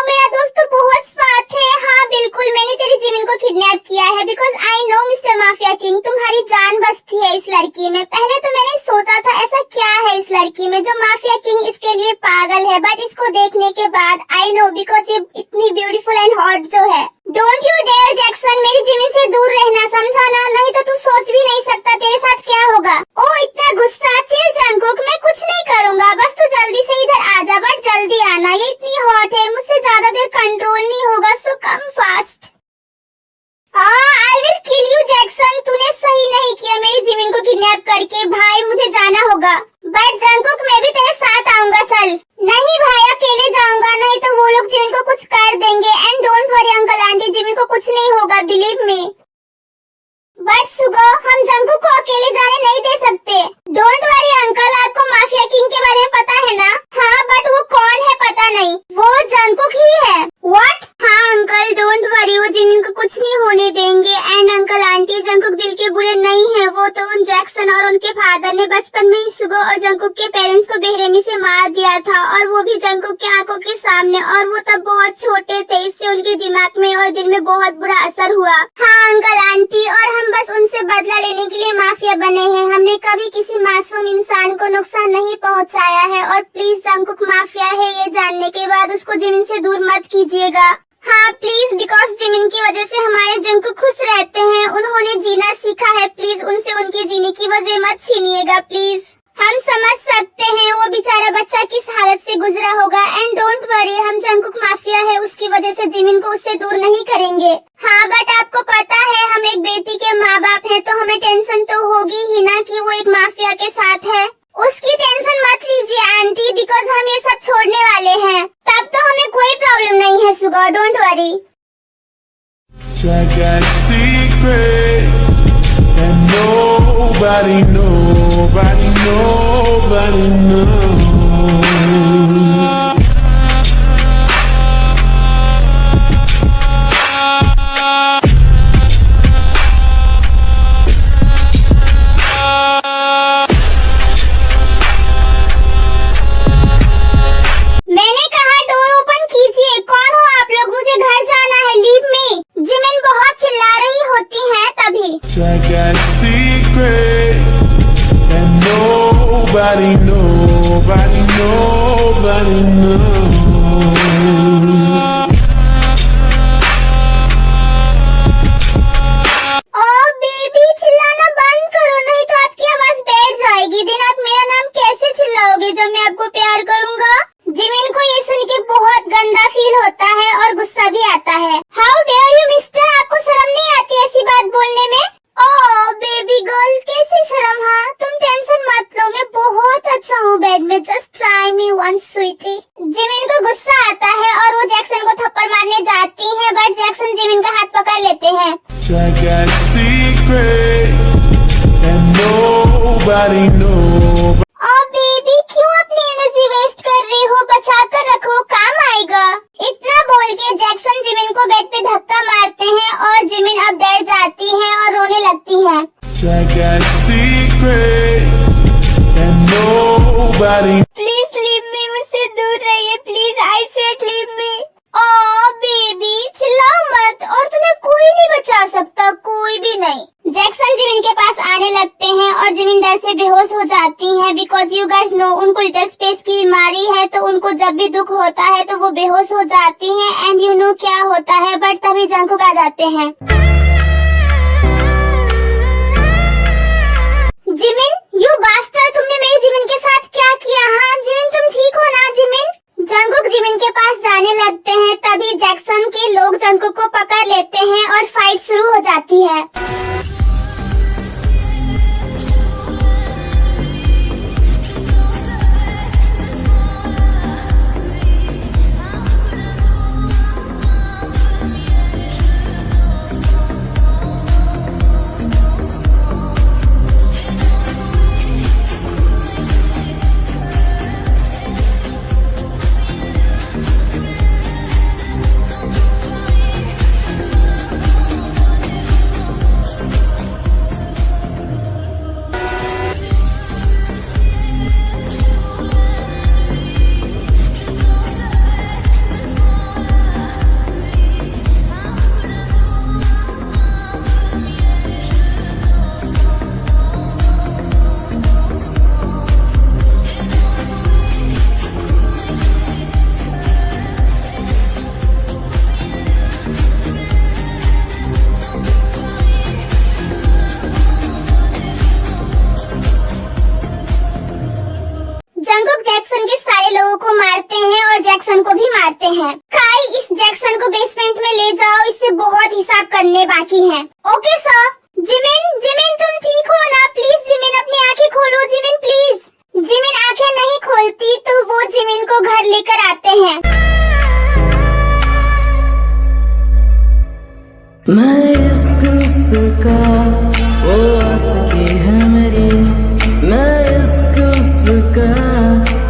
मेरा दोस्त तो बहुत स्मार्ट है। हाँ बिल्कुल, मैंने तेरी जिमिन को किडनैप किया है because I know mister mafia king, तुम्हारी जान बसती है इस लड़की में। पहले तो मैंने सोचा था ऐसा क्या है इस लड़की में जो माफिया किंग इसके लिए पागल है, बट इसको देखने के बाद आई नो बिकॉज ये इतनी ब्यूटीफुल एंड हॉट जो है। डोंट यू डेयर जैक्सन, मेरी जिमिन से दूर रहना, समझा ना? नहीं तो तू सोच भी नहीं सकता तेरे साथ क्या होगा। ओ इतना गुस्सा, चिल जंगकुक, मैं कुछ नहीं करूँगा, बस तू जल्दी से इधर आ जा, बट जल्दी आना, ये इतनी हॉट है, मुझसे ज्यादा देर कंट्रोल नहीं होगा, so come fast. I will kill you Jackson, तूने सही नहीं किया मेरी जिमिन को किडनैप करके। भाई मुझे जाना होगा, बट जंगकुक मैं भी तेरे साथ आऊंगा, चल। नहीं भाई, अकेले जाऊंगा, नहीं तो वो लोग जिमिन को कुछ कर देंगे। And don't worry uncle aunty, Jimin को कुछ नहीं होगा, बिलीव मी। बट सुगो, हम जंगकुक को अकेले जाने नहीं दे सकते। डोंट वरी अंकल, आपको माफिया किंग के बारे में पता है ना? हाँ, बट वो कौन है पता नहीं, वो जंगकुक ही है। व्हाट? हाँ अंकल, डोंट वरी, वो जिमिन को कुछ नहीं होने देंगे। एंड अंकल आंटी, जंगकुक दिल के बुरे नहीं है, वो तो उन जैक्सन और उनके फादर ने बचपन में ही सुगो और जंगकुक के पेरेंट्स को बेरहमी से मार दिया था, और वो भी जंगकुक के आंखों के सामने, और वो तब बहुत छोटे थे, इससे उनके दिमाग में और दिल में बहुत बुरा असर हुआ। हाँ अंकल आंटी, और हम बस उनसे बदला लेने के लिए माफिया बने हैं, हमने कभी किसी मासूम इंसान को नुकसान नहीं पहुंचाया है। और प्लीज जंगकुक माफिया है ये जानने के बाद उसको जिमिन से दूर मत कीजिएगा। हाँ प्लीज, बिकॉज जिमिन की वजह से हमारे जंगकुक खुश रहते हैं, उन्होंने जीना सीखा है, प्लीज उनसे उनके जीने की वजह मत छीनिएगा प्लीज। हम समझ सकते हैं वो बेचारा बच्चा किस हालत से गुजरा होगा। एंड डोंट वरी, हम जंगकुक माफिया है उसकी वजह से जिमिन को उससे दूर नहीं करेंगे। हाँ बट आपको पता है हम एक बेटी के माँ बाप हैं, तो हमें टेंशन तो होगी ही ना कि वो एक माफिया के साथ है। उसकी टेंशन मत लीजिए आंटी, बिकॉज हम ये सब छोड़ने वाले हैं, तब तो हमें कोई प्रॉब्लम नहीं है Suga, don't worry. I got secrets that nobody, nobody, nobody knows. मैंने कहा डोर ओपन कीजिए, कौन हो आप लोग? मुझे घर जाना है, लीव मी। जिमिन बहुत चिल्ला रही होती है तभी। I got secrets that nobody, nobody, nobody knows. O baby, चिल्लाना बंद करो, नहीं तो आपकी आवाज बैठ जाएगी। दिन आप मेरा नाम कैसे चिल्लाओगे जब मैं आपको प्यार करूंगा? जिमिन को ये सुन के बहुत गंदा फील होता है और गुस्सा भी आता है। हाउ डेयर यू मिस्टर, आपको शर्म नहीं आती ऐसी बात बोलने में? ओह बेबी गर्ल, कैसी शर्म? हाँ तुम टेंशन मत लो, मैं बहुत अच्छा हूँ बेड में, just try me once sweetie. Jimin को गुस्सा आता है और वो जैक्सन को थप्पड़ मारने जाती है, बट जैक्सन जिमिन का हाथ पकड़ लेते हैं। I got secrets that nobody, nobody. Oh baby, क्यों अपनी एनर्जी वेस्ट कर रही हो? बचा कर रखो, काम आएगा। को बेड पे धक्का मारते हैं और जिमिन अब डर जाती है और रोने लगती है। Like a secret that nobody please leave me, मुझसे दूर रहिए please, I said leave me. Oh baby चिल्लाओ मत, और तुम्हें कोई नहीं बचा सकता, कोई भी नहीं। जैक्सन जिमिन के पास आने लगते हैं और जिमिन डर से बेहोश हो जाती हैं बिकॉज यू गाइस नो उनको लिटिल स्पेस की बीमारी है, तो उनको जब भी दुख होता है तो वो बेहोश हो जाती हैं एंड यू नो क्या होता है, बट तभी जंकुक आ जाते हैं। जिमिन यू बास्टर, तुमने मेरी जिमिन के साथ क्या किया? हाँ जिमिन तुम ठीक हो ना? जिमिन जंकुक जिमिन के पास जाने लगते हैं, तभी जैक्सन के लोग जंकुक को पकड़ लेते हैं और फाइट शुरू हो जाती है। जंकुक जैक्सन के सारे लोगों को मारते हैं और जैक्सन को भी मारते हैं। काई इस जैक्सन को बेसमेंट में ले जाओ, इससे बहुत हिसाब करने बाकी हैं। Okay sir. जिमिन जिमिन तुम ठीक हो ना? प्लीज जिमिन अपनी आंखें खोलो, जिमिन प्लीज। जिमिन आंखें नहीं खोलती तो वो जिमिन को घर लेकर आते हैं। मैं इसको सुका वो आशिकी है मेरी, मैं इसको सुका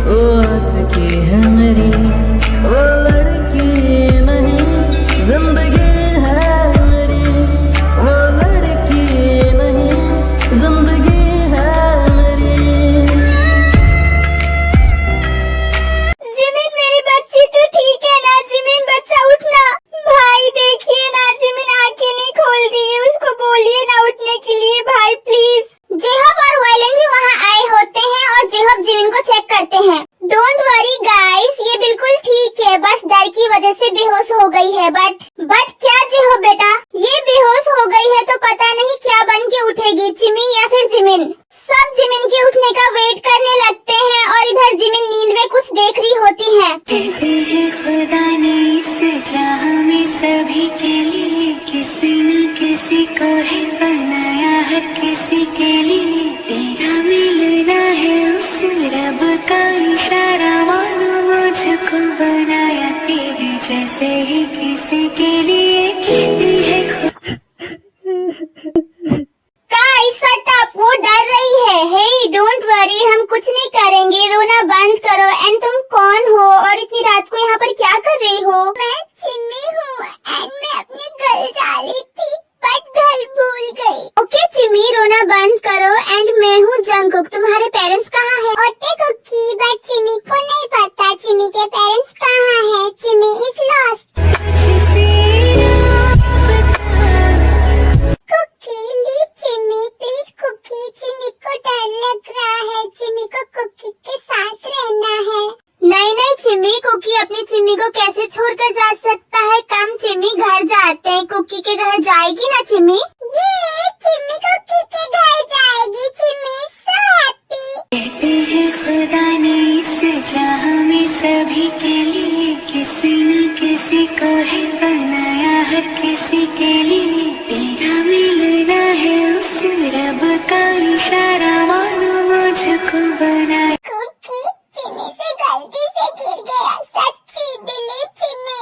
वो आशिकी है मेरी, वो लड़की नहीं जिंदगी है मेरी, वो लड़की नहीं जिंदगी है मेरी। जिमिन मेरी बच्ची तू ठीक है ना? जिमिन बच्चा उठना। भाई देखिए ना जिमिन आंखें नहीं खोल रही है, उसको बोलिए ना उठने के लिए भाई प्लीज। जेहब और वायलन भी वहाँ आए होते हैं और जेहब जिमिन को चेक करते हैं। डोंट वरी गाइस, ये बिल्कुल ठीक है, बस डर की वजह से बेहोश हो गई है। बट क्या जेहब बेटा, ये बेहोश हो गई है तो पता नहीं क्या बन के उठेगी, चिमी या फिर जिमिन। सब जिमिन के उठने का वेट करने लगते हैं और इधर जिमिन नींद में कुछ देख रही होती है। कहते हैं खुदा ने इस जहां में सभी के लिए किसी न किसी को है बनाया, हर किसी के लिए तेरा मिलना है उस रब का इशारा, मानो मुझको बनाया तेरे जैसे ही किसी के लिए कहती है गाइस शट अप, वो डर रही है। हे डोंट वरी, हम कुछ नहीं करेंगे, रोना बंद करो। एंड तुम कौन हो और इतनी रात को यहाँ पर क्या कर रही हो? मैं चिम्मी हूँ एंड मैं अपने घर जा रही थी बट घर भूल गई। ओके चिम्मी रोना बंद करो। एंड मैं हूँ जंकुक, तुम्हारे पेरेंट्स कहाँ हैं? ओके कुकी, बट चिम्मी को नहीं पता चिम्मी के पेरेंट्स कहाँ हैं। Chimmy is lost. Kookie leave Chimmy please. Kookie Chimmy को डर लग रहा है, चिम्मी को कुकी के साथ रहना है। नहीं नहीं चिम्मी, कुकी अपनी चिम्मी को कैसे छोड़कर जा सकता है? कम चिम्मी घर जाते हैं, कुकी के घर जाएगी ना चिम्मी? ये चिम्मी कुकी के घर जाएगी। चिम्मी सो हैप्पी। कहते हैं खुदा ने इस जहां में सभी के लिए किसी न किसी को है बनाया, हर किसी के लिए तेरा मिलना है उस रब का इशारा, मानो मुझको बनाया। कुकी चिम्मी से गलती से गिर गया, सच्ची बिलीव चिम्मी।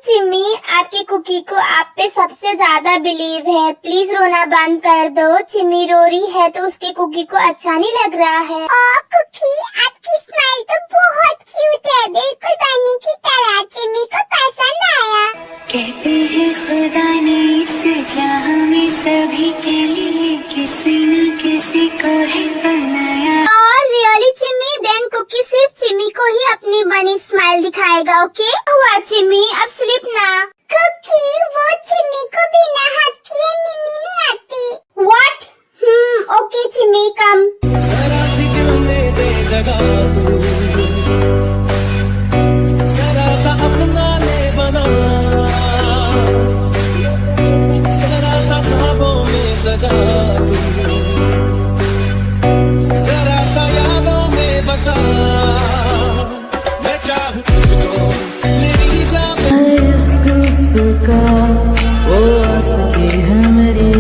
चिम्मी आपकी कुकी को आप पे सबसे ज्यादा बिलीव है, प्लीज रोना बंद कर दो। चिम्मी रो रही है तो उसकी कुकी को अच्छा नहीं लग रहा है। कुकी आपकी स्माइल तो बहुत क्यूट है, बिल्कुल बनी की तरह। चिम्मी को पसंद आया। कहते हैं खुदा ने इस जहां में सभी के लिए किसी न किसी को है बनाया। और रियली चिम्मी, देन कुकी सिर्फ चिम्मी को ही अपनी बनी स्माइल दिखाएगा। ओके हुआ चिम्मी, अब स्लिप ना। कुकी, वो चिम्मी को बिना हाथ किए नींद नहीं आती। व्हाट? ओके चिम्मी, कम। जरा सी दिल में दे जगह तू, जरा सा अपना ले बना, जरा सा ख्वाबों में सजा तू, जरा सा यादों में बसा। मैं चाहूं तुझको मेरी जान, उसका वो आशिकी है मेरी,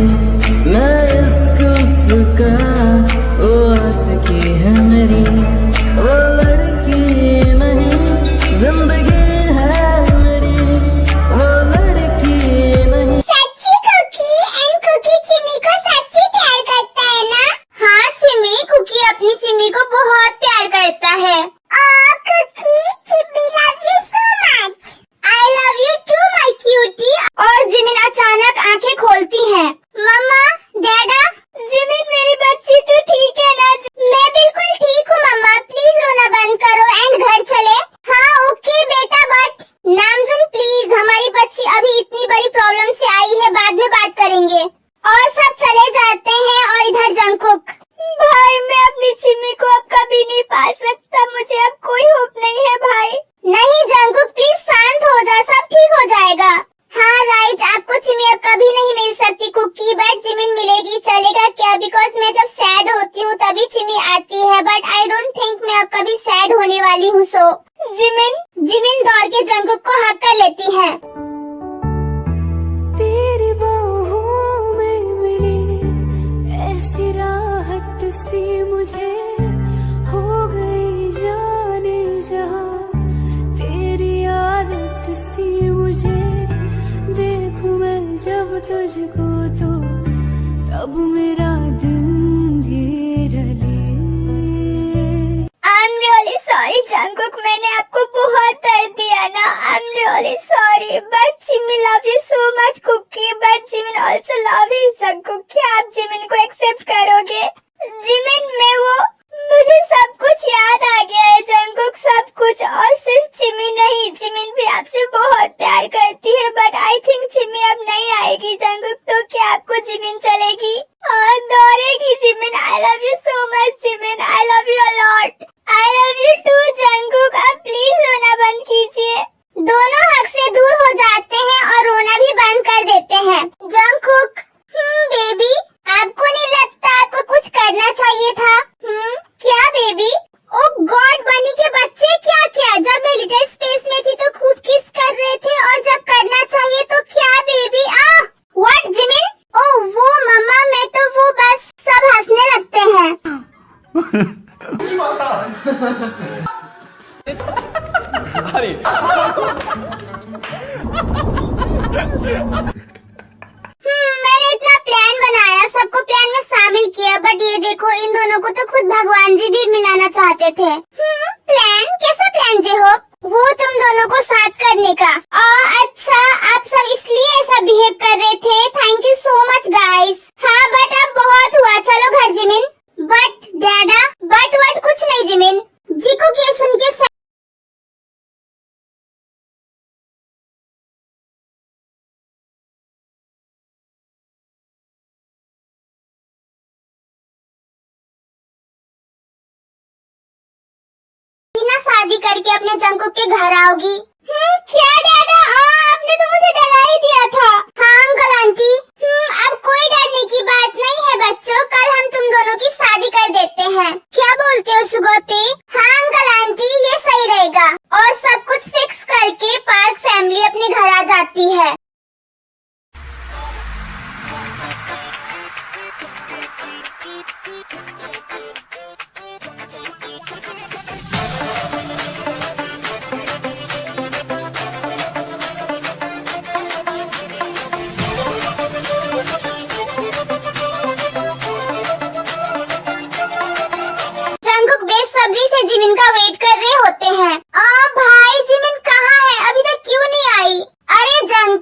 मैं इसको उसका वो आशिकी है मेरी, वो लड़की नहीं जिंदगी है मेरी, वो लड़की नहीं। सच्ची कुकी, एंड कुकी चिम्मी को सच्ची प्यार करता है ना? हाँ चिम्मी, कुकी अपनी चिम्मी को बहुत प्यार करता है। Kookie, Chimmy love you so much. I love you too my cutie. और जिमिन अचानक आंखें खोलती है। मम्मा, डैडा, जिमिन मेरी बच्ची, तू ठीक है ना? मैं बिल्कुल ठीक हूँ मम्मा, प्लीज रोना बंद करो एंड घर चले। हाँ ओके बेटा, बट नामजुन प्लीज, हमारी बच्ची अभी इतनी बड़ी प्रॉब्लम से आई है, बाद में बात करेंगे। और सब चले जाते हैं। और इधर जंगकुक, भाई मैं अपनी चिम्मी को अब कभी नहीं पा सकता, मुझे अब कोई होप नहीं है भाई। नहीं जंगकुक प्लीज शांत हो जा, सब ठीक हो जाएगा। हाँ राइट, आपको चिम्मी अब कभी नहीं मिल सकती कुकी, बट जिमिन मिलेगी, चलेगा क्या? बिकॉज मैं जब सैड होती हूँ तभी चिम्मी आती है, बट आई डोंट थिंक मैं अब कभी सैड होने वाली हूँ। सो जिमिन दौड़ के जंगकुक को हक कर लेती है। तेरी बाहों में मिली ऐसी राहत सी मुझे हो गई जाने जहां, तेरी आदत सी मुझे देखूं मैं जब तुझको तो तब मेरा दिन भी ढले। I am really sorry Jungkook, मैंने आपको बहुत दर्द दिया ना। I am really sorry, but Jimin love you so much cookie, but Jimin also love you Jungkook. क्या आप जिमिन को एक्सेप्ट करोगे? जिमिन मुझे सब कुछ याद आ गया है जंगकुक, सब कुछ। और सिर्फ जिमिन नहीं, जिमिन भी आपसे बहुत प्यार करती है, बट आई थिंक जिमिन अब नहीं आएगी जंगकुक। तो क्या आपको जिमिन चलेगी और दौड़ेगी Jimin? I love you so much Jimin, I love you a lot. I love you too Jungkook, अब प्लीज रोना बंद कीजिए। दोनों हक से दूर हो जाते हैं और रोना भी बंद कर देते हैं। जंगकुक, बेबी, आपको नहीं लगता आपको कुछ करना चाहिए था? क्या बेबी? ओ गॉड, बनी के बच्चे, क्या क्या? जब मैं लिटिल स्पेस में थी तो खूब किस कर रहे थे, और जब करना चाहिए तो क्या बेबी? What Jimin? ओ वो मम्मा, मैं तो वो बस सब हंसने लगते हैं। मैंने इतना प्लान बनाया, सबको प्लान में शामिल किया, बट ये देखो इन दोनों को तो खुद भगवान जी भी मिलाना चाहते थे। प्लान? कैसा प्लान जे हो? वो तुम दोनों को साथ करने का। अच्छा, आप सब इसलिए ऐसा बिहेव कर रहे थे। Thank you so much guys. हाँ बट अब बहुत हुआ, चलो घर जिमिन। बट डैडा, बट कुछ नहीं जिमिन जी को ये सुन के शादी करके अपने जंगकुक के घर आओगी। क्या डैडा? आपने तो मुझे डरा ही दिया था। हाँ अंकल आंटी, अब कोई डरने की बात नहीं है बच्चों, कल हम तुम दोनों की शादी कर देते हैं। क्या बोलते हो सुगोती? हाँ अंकल आंटी, ये सही रहेगा। और सब कुछ फिक्स करके पार्क फैमिली अपने घर आ जाती है। बेसब्री से जिमिन का वेट कर रहे होते हैं। भाई जिमिन कहाँ है? अभी तक क्यों नहीं आई? अरे जंग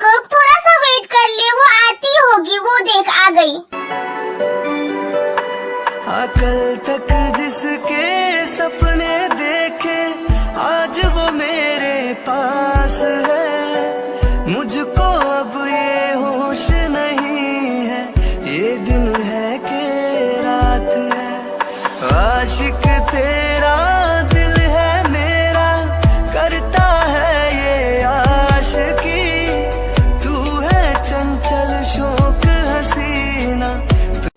मुझको अब ये होश नहीं है, ये दिन है कि रात है। आशिक तेरा दिल है मेरा, करता है ये आशिकी, तू है चंचल शौक हसीना।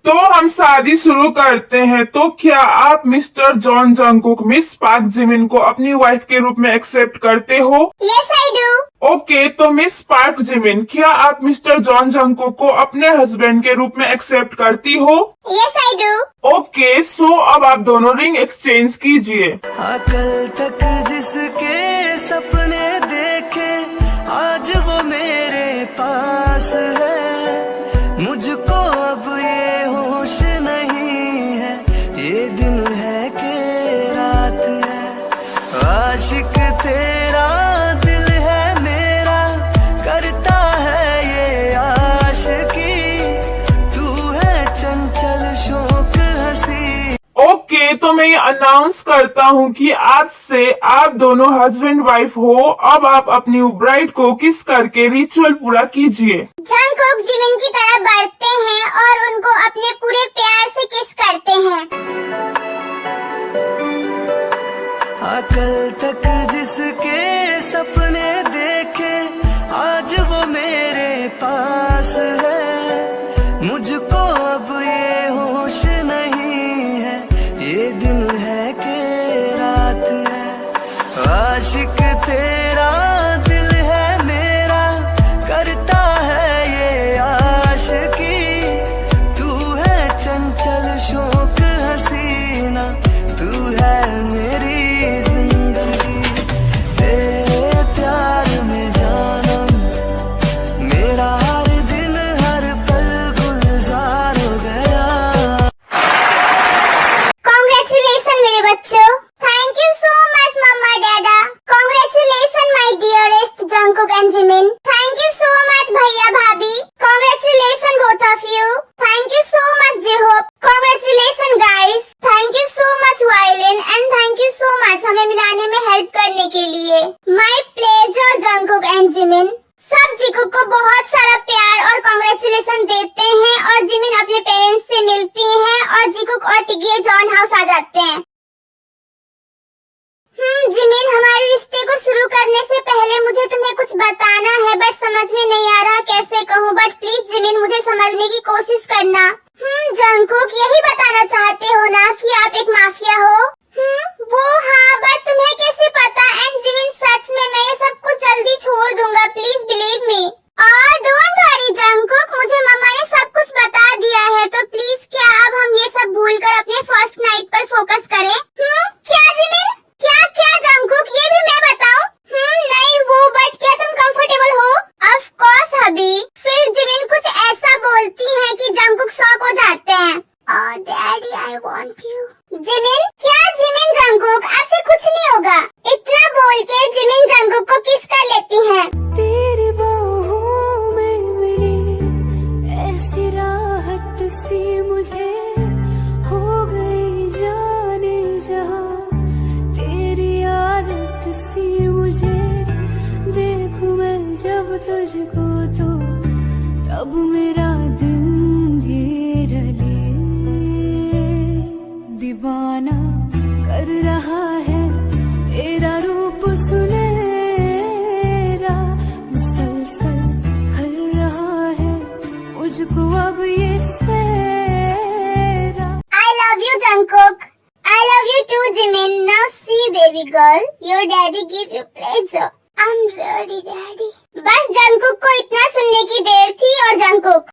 तो हम शादी शुरू करते हैं। तो क्या आप mister John Jungkook miss Park Jimin को अपनी वाइफ के रूप में एक्सेप्ट करते हो? Yes, I do. ओके, तो मिस पार्क जिमिन, क्या आप मिस्टर जॉन जंगकुक को अपने हस्बैंड के रूप में एक्सेप्ट करती हो? Yes, I do. ओके, सो अब आप दोनों रिंग एक्सचेंज कीजिए। कल तक जिसके सपने देखे, आज वो मेरे पास है। मुझको अब ये होश नहीं है, ये दिन है कि रात है। आशिक तेरा दिल है मेरा, करता है ये आशिकी, तू है चंचल शौक हसी। ओके, तो मैं ये अनाउंस करता हूँ कि आज से आप दोनों हस्बैंड वाइफ हो। अब आप अपनी ब्राइड को किस करके रिचुअल पूरा कीजिए। जंगकुक जिमिन की तरफ बढ़ते हैं और उनको अपने पूरे प्यार से किस करते हैं। कल तक जिसके सपने देखे, आज वो मेरे पास है। मुझको अब ये होश नहीं है, ये दिन है कि रात है। आशिक तेरा दिल है मेरा, करता है ये आशिकी, तू है चंचल शौक हसीना, तू है मेरी जिंदगी। तेरे प्यार में जानम, मेरा हर दिन हर पल गुलजार हो गया। Congratulations मेरे बच्चों। Thank you so much मम्मा डैडा। Congratulations my dearest Jungkook and Jimin. Thank you so much भैया भाभी। Congratulations both of you। Thank you so much J-Hope। Congratulations guys। Thank you so much Violin and thank you so much हमें मिलाने में help करने के लिए। My pleasure Jungkook and Jimin. सब जिकुक को बहुत सारा प्यार और कॉन्ग्रेचुलेशन देते हैं और जिमिन अपने पेरेंट्स से मिलती हैं और जिकुक और टिगिए जॉन हाउस आ जाते हैं। जिमिन, हमारे रिश्ते को शुरू करने से पहले मुझे तुम्हें कुछ बताना है, बट समझ में नहीं आ रहा कैसे कहूँ, बट प्लीज जिमिन मुझे समझने की कोशिश करना। जंगकुक, यही बताना चाहते हो ना कि आप एक माफिया हो? वो हाँ, बट तुम्हें कैसे पता? एंड जिमिन, सच में मैं ये सब कुछ जल्दी छोड़ दूंगा, प्लीज बिलीव मी। और डोंट वरी जंगकुक, मुझे मम्मा ने सब कुछ बता दिया है, तो प्लीज क्या अब हम ये सब भूलकर अपने फर्स्ट नाइट पर फोकस करें? क्या जिमिन? क्या जंगकुक, ये भी मैं बताऊं? नहीं वो, बट क्या तुम कंफर्टेबल हो? ऑफ कोर्स हबी। फिर जिमिन कुछ ऐसा बोलती हैं कि जंगकुक शॉक हो जाते हैं। Daddy I want you. Jimin, क्या जिमिन? जंगकुक, आपसे कुछ नहीं होगा। इतना बोल के जिमिन जंगकुक को किस कर लेती हैं। तेरी बाहों में मेरी ऐसी राहत सी मुझे हो गई जाने जहाँ, तेरी आदत सी मुझे देखूं मैं जब तुझको, तो तब मेरा दिन ये ढले। दीवाना कर रहा है तेरा रूप सुनहरा, मुसलसल कर रहा है मुझको अब ये सेरा। I love you Jungkook. I love you too Jimin. Now see baby girl, your daddy give you pleasure. I'm ready daddy। बस जंगकुक को इतना सुनने की देर थी। और जंगकुक,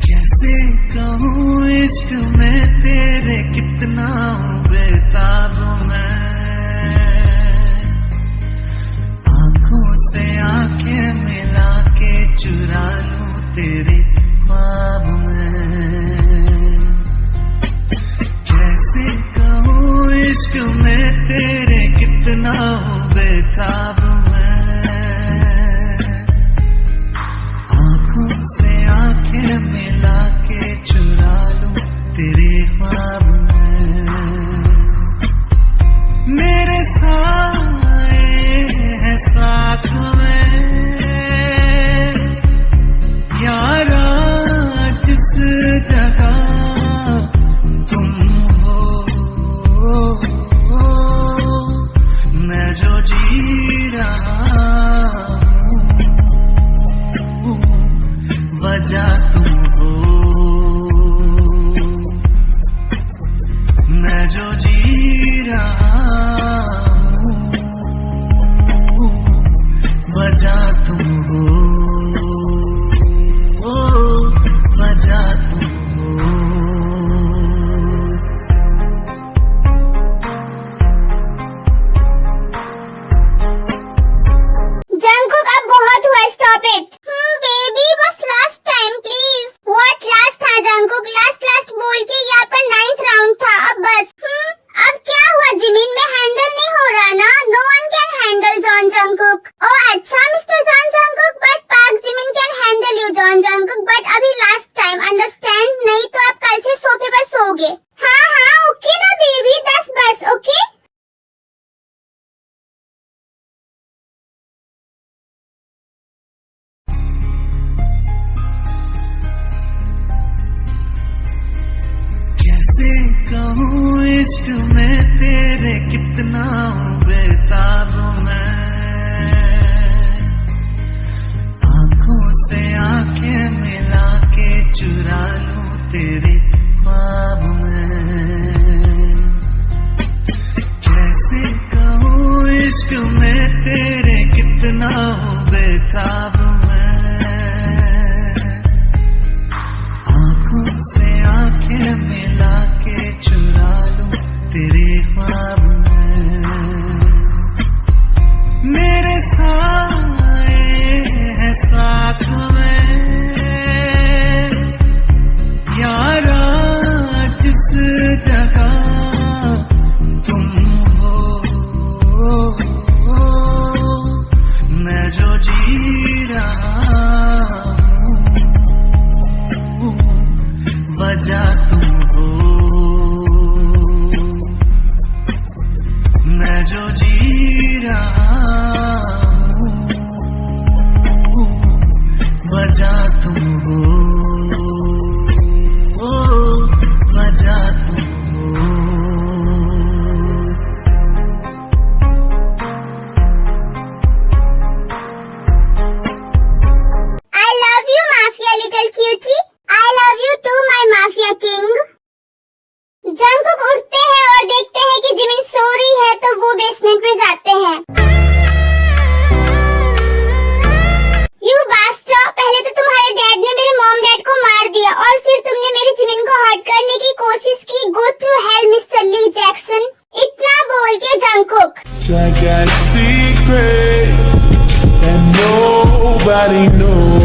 कैसे कहूँ इश्क में तेरे कितना बेताब मैं, आंखों से आंखें मिला के चुरा लूं तेरे ख्वाब में। कैसे कहूँ इश्क में तेरे कितना बेताब मैं, आंखों से आंखें मिला के चुरा ख्वाब में। मेरे साए हैं साथ में यारा, जिस जगह तुम हो मैं जो जी रहा हूँ वजह तुम हो, मैं जो जी रहा हूँ वजह तुम हो, वजह तुम हो। जंगकुक अब बहुत हुआ, स्टॉप इट। बेबी बस last time please. What last था जंगकुक? लास्ट बोल के ये आपका 9th राउंड था, अब बस। अब क्या हुआ जिमिन में हैंडल नहीं हो रहा ना? No one can handle Jeon Jungkook. Oh अच्छा Mr John Jungkook, but Park Jimin can handle you Jeon Jungkook, but अभी लास्ट टाइम, अंडरस्टैंड? नहीं तो आप कल से सोफे पर सोओगे। हाँ ओके ना बेबी, 10 बस, ओके? कैसे कहूँ इश्क में तेरे कितना हूँ बेताब मैं, आंखों से आंखें मिला के चुरा लूं तेरे ख्वाब में। कैसे कहूँ इश्क में तेरे कितना हूँ बेताब मैं, आंखों से आंखें मिला के चुरा लूं तेरे ख्वाब में। मेरे साए हैं साथ में यारा, जिस जगह तुम हो मैं जो जी रहा हूँ वजह तुम हो, मैं जो जी रहा हूँ वजह तुम हो, वजह तुम हो। I love you mafia little cutie. I love you too my mafia king. Jungkook उठते हैं और देखते हैं कि जिमिन सो रही है, तो वो बेसमेंट में जाते हैं। यू बास्टर, पहले तो तुम्हारे डैड ने मेरे मॉम डैड को मार दिया और फिर तुमने मेरी जिमिन को हर्ट करने की कोशिश की। Go to hell mister Lee Jackson. इतना बोल के Jungkook I got a secret and nobody knows.